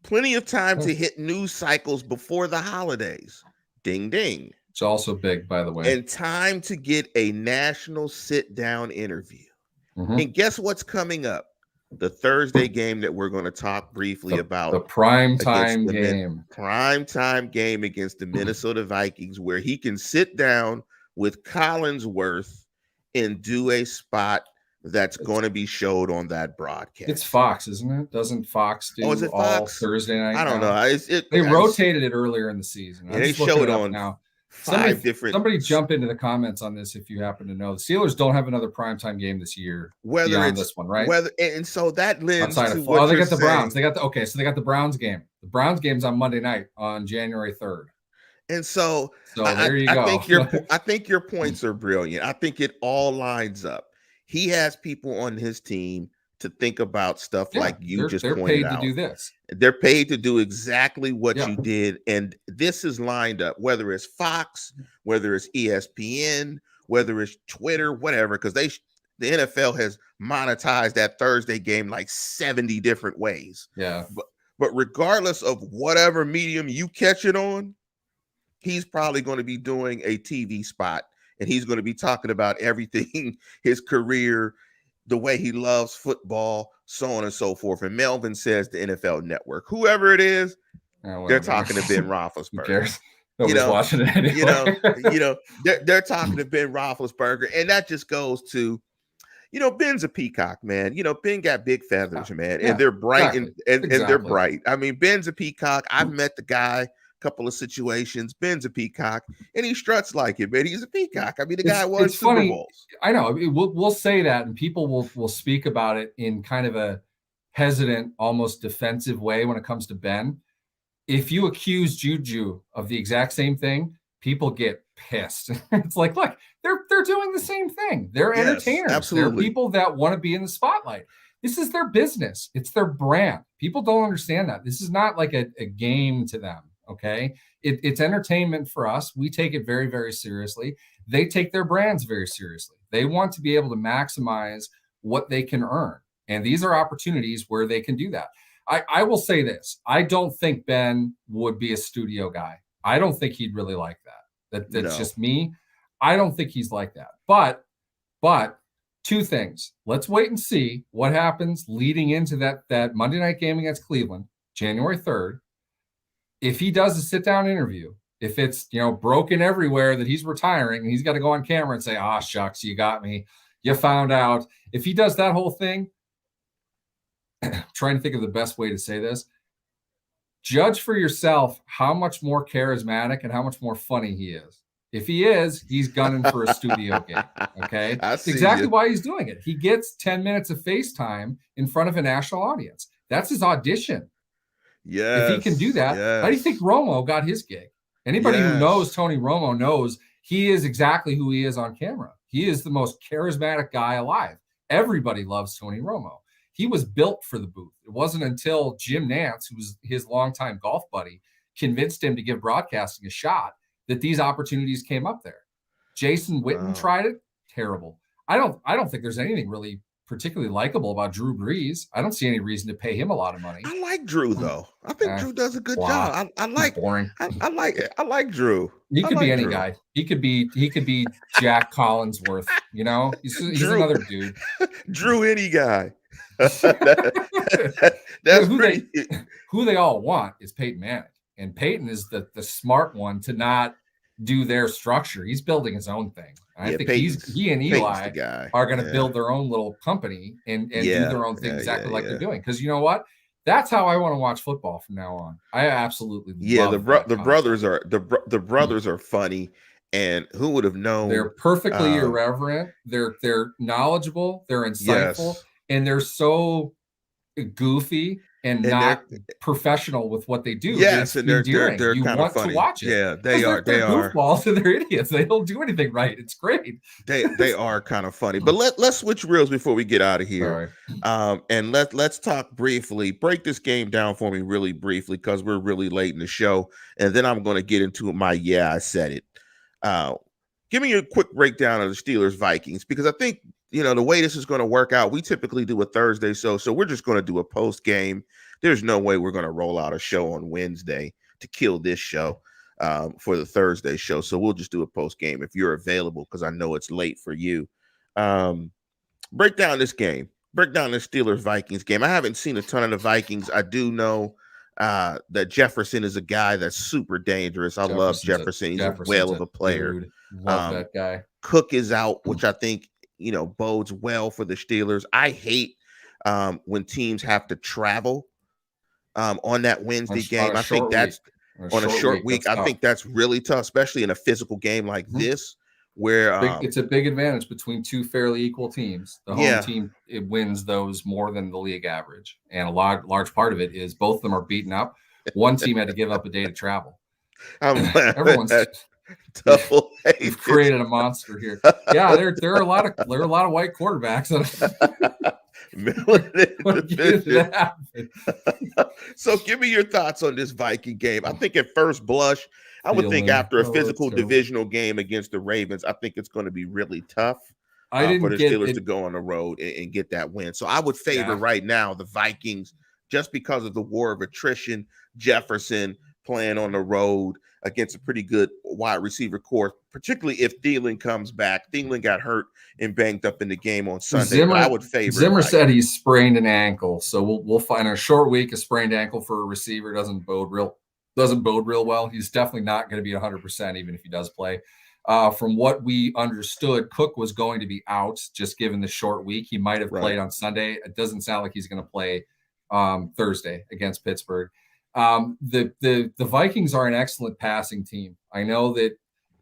Plenty of time Oh, to hit news cycles before the holidays. Ding ding. it's also big, by the way. And time to get a national sit down interview. Mhm. And guess what's coming up? The Thursday game that we're going to talk briefly The about prime against time the game. prime time game against the Minnesota Vikings, where he can sit down with Collinsworth and do a spot that's It's going to be showed on that it's broadcast. Fox, isn't it? Doesn't Fox Oh, is do it all Fox? Thursday night I don't know. now? They rotated it earlier in the season. Yeah, I'm they just looking show it it up on now. five different. Somebody jump into the comments on this if you happen to know. The Steelers don't have another primetime game this year Whether beyond it's this one, right? whether and so that lends Outside to of what they you're got the Browns. saying. So they got the Browns game. The Browns game's on Monday night on January 3rd. And so So there you I go. think your points are brilliant. I think it all lines up. He has people on his team to think about stuff Yeah, like you just they're pointed paid to out. do this. They're paid to do exactly what Yeah. you did, and this is lined up. Whether it's Fox, whether it's ESPN, whether it's Twitter, whatever, because the NFL has monetized that Thursday game like 70 different ways. Yeah. But regardless of whatever medium you catch it on, he's probably going to be doing a TV spot, and he's going to be talking about everything, his career, the way he loves football, so on and so forth. And Melvin says the NFL Network, whoever it is, they're talking to Ben Who Roethlisberger. cares? Nobody's watching it anyway. They're talking to Ben Roethlisberger, and that just goes to, Ben's a peacock, man. Ben got big feathers, man, and they're bright and they're bright. I mean, Ben's a peacock. I've met the guy, couple of situations. Ben's a peacock, and he struts like it, man. He's a peacock. I mean, the guy won Super Bowls. I know. We'll say that, and people will speak about it in kind of a hesitant, almost defensive way when it comes to Ben. If you accuse Juju of the exact same thing, people get pissed. It's like, look, they're doing the same thing. They're entertainers. Absolutely. They're people that want to be in the spotlight. This is their business. It's their brand. People don't understand that. This is not like a game to them. Okay. It's entertainment for us. We take it very, very seriously. They take their brands very seriously. They want to be able to maximize what they can earn. And these are opportunities where they can do that. I will say this. I don't think Ben would be a studio guy. I don't think he'd really like that. That's just me. I don't think he's like that. But two things. Let's wait and see what happens leading into that Monday night game against Cleveland, January 3rd. If he does a sit-down interview, if it's, broken everywhere that he's retiring and he's got to go on camera and say, shucks, you got me. You found out. If he does that whole thing, trying to think of the best way to say this, judge for yourself how much more charismatic and how much more funny he is. If he is, he's gunning for a studio gig. Okay. That's exactly why he's doing it. He gets 10 minutes of FaceTime in front of a national audience. That's his audition. Yes. If he can do that, how do you think Romo got his gig? Anybody who knows Tony Romo knows he is exactly who he is on camera. He is the most charismatic guy alive. Everybody loves Tony Romo. He was built for the booth. It wasn't until Jim Nantz, who was his longtime golf buddy, convinced him to give broadcasting a shot that these opportunities came up there. Jason Witten tried it. Terrible. I don't think there's anything really particularly likable about Drew Brees. I don't see any reason to pay him a lot of money. I like Drew though. I think Drew does a good job. I like boring. I like Drew. He could be any guy. He could be Jack Collinsworth. He's another dude. Drew, any guy. That's who they all want is Peyton Manning, and Peyton is the smart one to not do their structure. He's building his own thing. I think he and Eli are going to build their own little company and do their own thing exactly like they're doing. Because you know what? That's how I want to watch football from now on. I absolutely love the brothers are funny. And who would have known? They're perfectly irreverent. They're knowledgeable. They're insightful. Yes. And they're so goofy and not professional with what they do. Yes, and they're you kind want of funny. To watch it. Yeah, they are goofballs and they're idiots. They don't do anything right. It's great. They are kind of funny. But let's switch reels before we get out of here. Right. And let's talk briefly. Break this game down for me really briefly because we're really late in the show. And then I'm going to get into my I said it. Give me a quick breakdown of the Steelers Vikings because I think the way this is going to work out, we typically do a Thursday show, so we're just going to do a post game. There's no way we're going to roll out a show on Wednesday to kill this show for the Thursday show. So we'll just do a post game if you're available, because I know it's late for you. Break down this game. Break down the Steelers Vikings game. I haven't seen a ton of the Vikings. I do know that Jefferson is a guy that's super dangerous. I love Jefferson. He's a whale of a player. Dude. Love that guy. Cook is out, which I think bodes well for the Steelers. I hate when teams have to travel on that Wednesday game. I think that's on a short week. I think that's really tough, especially in a physical game like this, where it's a big advantage between two fairly equal teams. The home team, it wins those more than the league average, and a large part of it is both of them are beaten up. One team had to give up a day to travel. Everyone's we've created a monster here. Yeah, there are a lot of white quarterbacks. So give me your thoughts on this Viking game. I think at first blush, I would think after a physical divisional game against the Ravens, I think it's going to be really tough for the Steelers to go on the road and get that win. So I would favor right now the Vikings, just because of the war of attrition. Jefferson playing on the road against a pretty good wide receiver core, particularly if Thielen comes back. Thielen got hurt and banged up in the game on Sunday. But I would favor Zimmer said he's sprained an ankle, so we'll find a short week. A sprained ankle for a receiver doesn't bode real well. He's definitely not going to be 100%, even if he does play. From what we understood, Cook was going to be out, just given the short week. He might have played on Sunday. It doesn't sound like he's going to play Thursday against Pittsburgh. The Vikings are an excellent passing team. I know that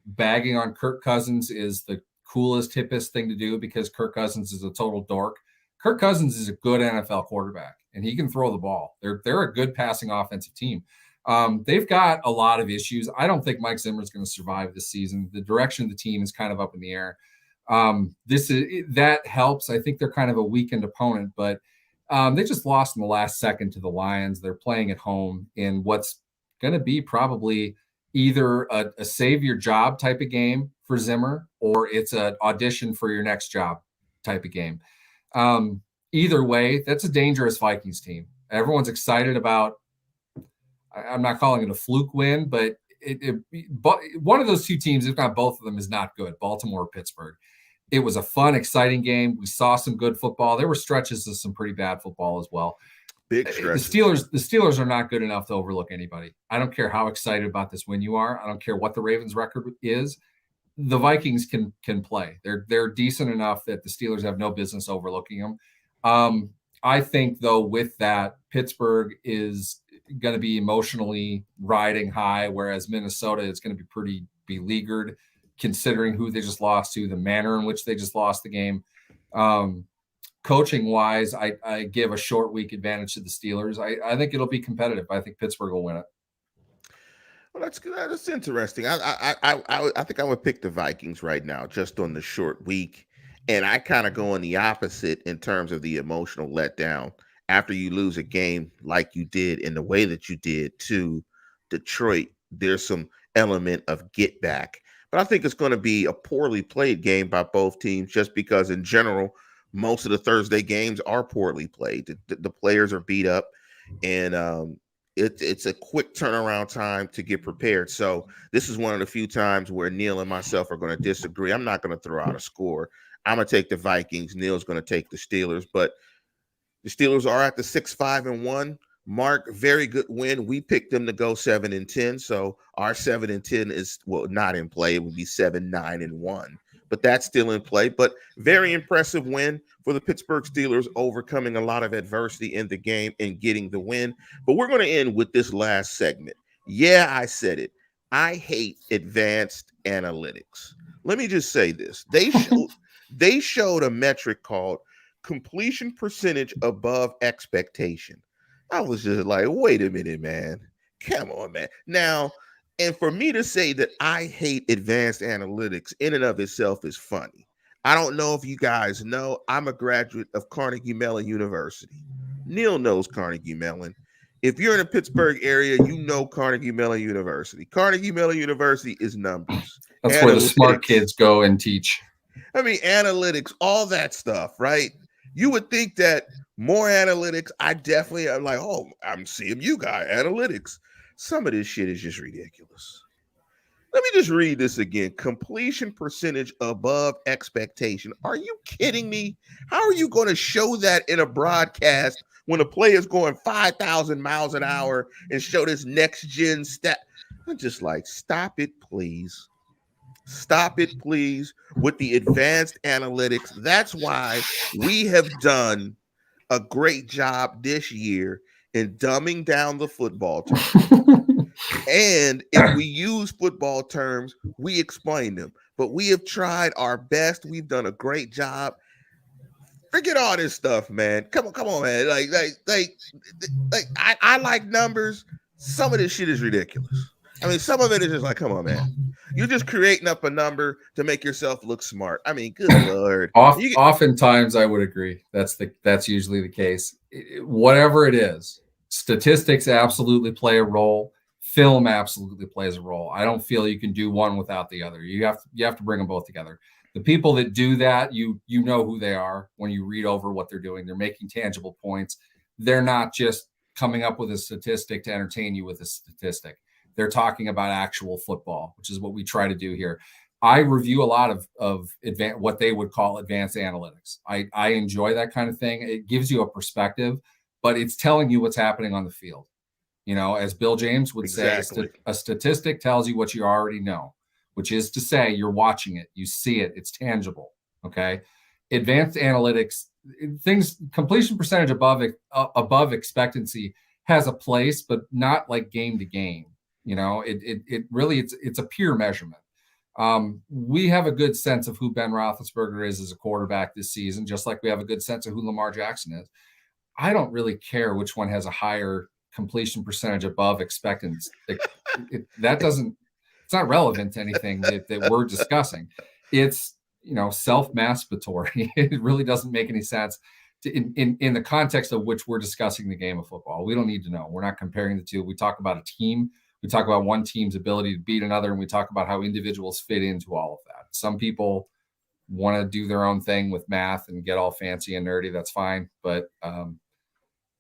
bagging on Kirk Cousins is the coolest, hippest thing to do because Kirk Cousins is a total dork. Kirk Cousins is a good NFL quarterback, and he can throw the ball. They're a good passing offensive team. They've got a lot of issues. I don't think Mike Zimmer is going to survive this season. The direction of the team is kind of up in the air. That helps. I think they're kind of a weakened opponent, but they just lost in the last second to the Lions. They're playing at home in what's going to be probably either a save your job type of game for Zimmer, or it's an audition for your next job type of game. Either way, that's a dangerous Vikings team. Everyone's excited about, I'm not calling it a fluke win, but one of those two teams, if not both of them, is not good, Baltimore or Pittsburgh. It was a fun, exciting game. We saw some good football. There were stretches of some pretty bad football as well. Big stretches. The Steelers are not good enough to overlook anybody. I don't care how excited about this win you are. I don't care what the Ravens' record is. The Vikings can play. They're decent enough that the Steelers have no business overlooking them. I think, though, with that, Pittsburgh is going to be emotionally riding high, whereas Minnesota is going to be pretty beleaguered, considering who they just lost to, the manner in which they just lost the game. Coaching wise, I give a short week advantage to the Steelers. I think it'll be competitive. I think Pittsburgh will win it. Well, that's interesting. I think I would pick the Vikings right now, just on the short week. And I kind of go on the opposite in terms of the emotional letdown after you lose a game like you did in the way that you did to Detroit. There's some element of get back. But I think it's going to be a poorly played game by both teams, just because in general, most of the Thursday games are poorly played. The players are beat up, and it's a quick turnaround time to get prepared. So this is one of the few times where Neil and myself are going to disagree. I'm not going to throw out a score. I'm going to take the Vikings. Neil's going to take the Steelers. But the Steelers are at the 6-5-1 mark. Very good win. We picked them to go 7-10. So our 7-10 is not in play. It would be 7-9-1. But that's still in play. But very impressive win for the Pittsburgh Steelers, overcoming a lot of adversity in the game and getting the win. But we're going to end with this last segment. Yeah, I said it. I hate advanced analytics. Let me just say this. They showed a metric called completion percentage above expectation. I was just like, wait a minute, man. Come on, man. Now, and for me to say that I hate advanced analytics in and of itself is funny. I don't know if you guys know, I'm a graduate of Carnegie Mellon University. Neil knows Carnegie Mellon. If you're in the Pittsburgh area, you know Carnegie Mellon University. Carnegie Mellon University is numbers. That's where the smart kids go and teach. I mean, analytics, all that stuff, right? You would think that more analytics, I definitely am like, oh, I'm CMU guy, analytics. Some of this shit is just ridiculous. Let me just read this again. Completion percentage above expectation. Are you kidding me? How are you going to show that in a broadcast when a player is going 5,000 miles an hour and show this next gen stat? I'm just like, stop it, please. Stop it, please, with the advanced analytics. That's why we have done a great job this year in dumbing down the football terms. And if we use football terms, we explain them. But we have tried our best. We've done a great job. Forget all this stuff, man. Come on, man. I like numbers. Some of this shit is ridiculous. I mean, some of it is just like, come on, man. You're just creating up a number to make yourself look smart. I mean, good lord. You get, Oftentimes, I would agree. That's usually the case. Whatever it is, statistics absolutely play a role. Film absolutely plays a role. I don't feel you can do one without the other. You have to bring them both together. The people that do that, you know who they are when you read over what they're doing. They're making tangible points. They're not just coming up with a statistic to entertain you with a statistic. They're talking about actual football, which is what we try to do here. I review a lot of what they would call advanced analytics. I enjoy that kind of thing. It gives you a perspective, but it's telling you what's happening on the field. You know, as Bill James would exactly. say, a statistic tells you what you already know, which is to say you're watching it, you see it, it's tangible. Okay. Advanced analytics, things, completion percentage above expectancy has a place, but not like game to game. You know, it really, it's a pure measurement. We have a good sense of who Ben Roethlisberger is as a quarterback this season, just like we have a good sense of who Lamar Jackson is. I don't really care which one has a higher completion percentage above expectancy. That doesn't, it's not relevant to anything that we're discussing. It's, self-masturbatory. It really doesn't make any sense in the context of which we're discussing the game of football. We don't need to know. We're not comparing the two. We talk about a team. We talk about one team's ability to beat another, and we talk about how individuals fit into all of that. Some people want to do their own thing with math and get all fancy and nerdy. That's fine. But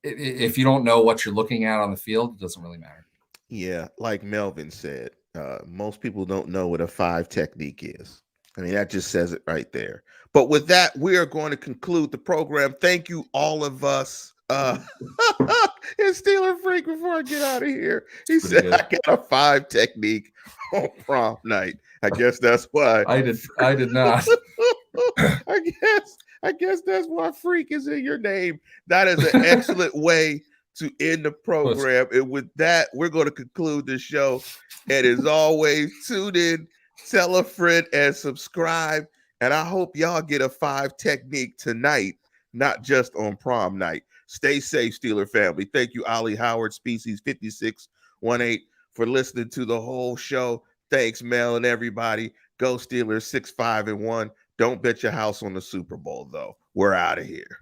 if you don't know what you're looking at on the field, it doesn't really matter. Yeah, like Melvin said, most people don't know what a five technique is. I mean, that just says it right there. But with that, we are going to conclude the program. Thank you, all of us. And Steeler Freak, before I get out of here, he said, good. I got a five technique on prom night. I guess that's why. I did not. I guess that's why Freak is in your name. That is an excellent way to end the program. And with that, we're going to conclude the show. And as always, tune in, tell a friend, and subscribe. And I hope y'all get a five technique tonight, not just on prom night. Stay safe, Steeler family. Thank you, Ollie Howard, Species 5618, for listening to the whole show. Thanks, Mel and everybody. Go Steelers 6-5-1. Don't bet your house on the Super Bowl, though. We're out of here.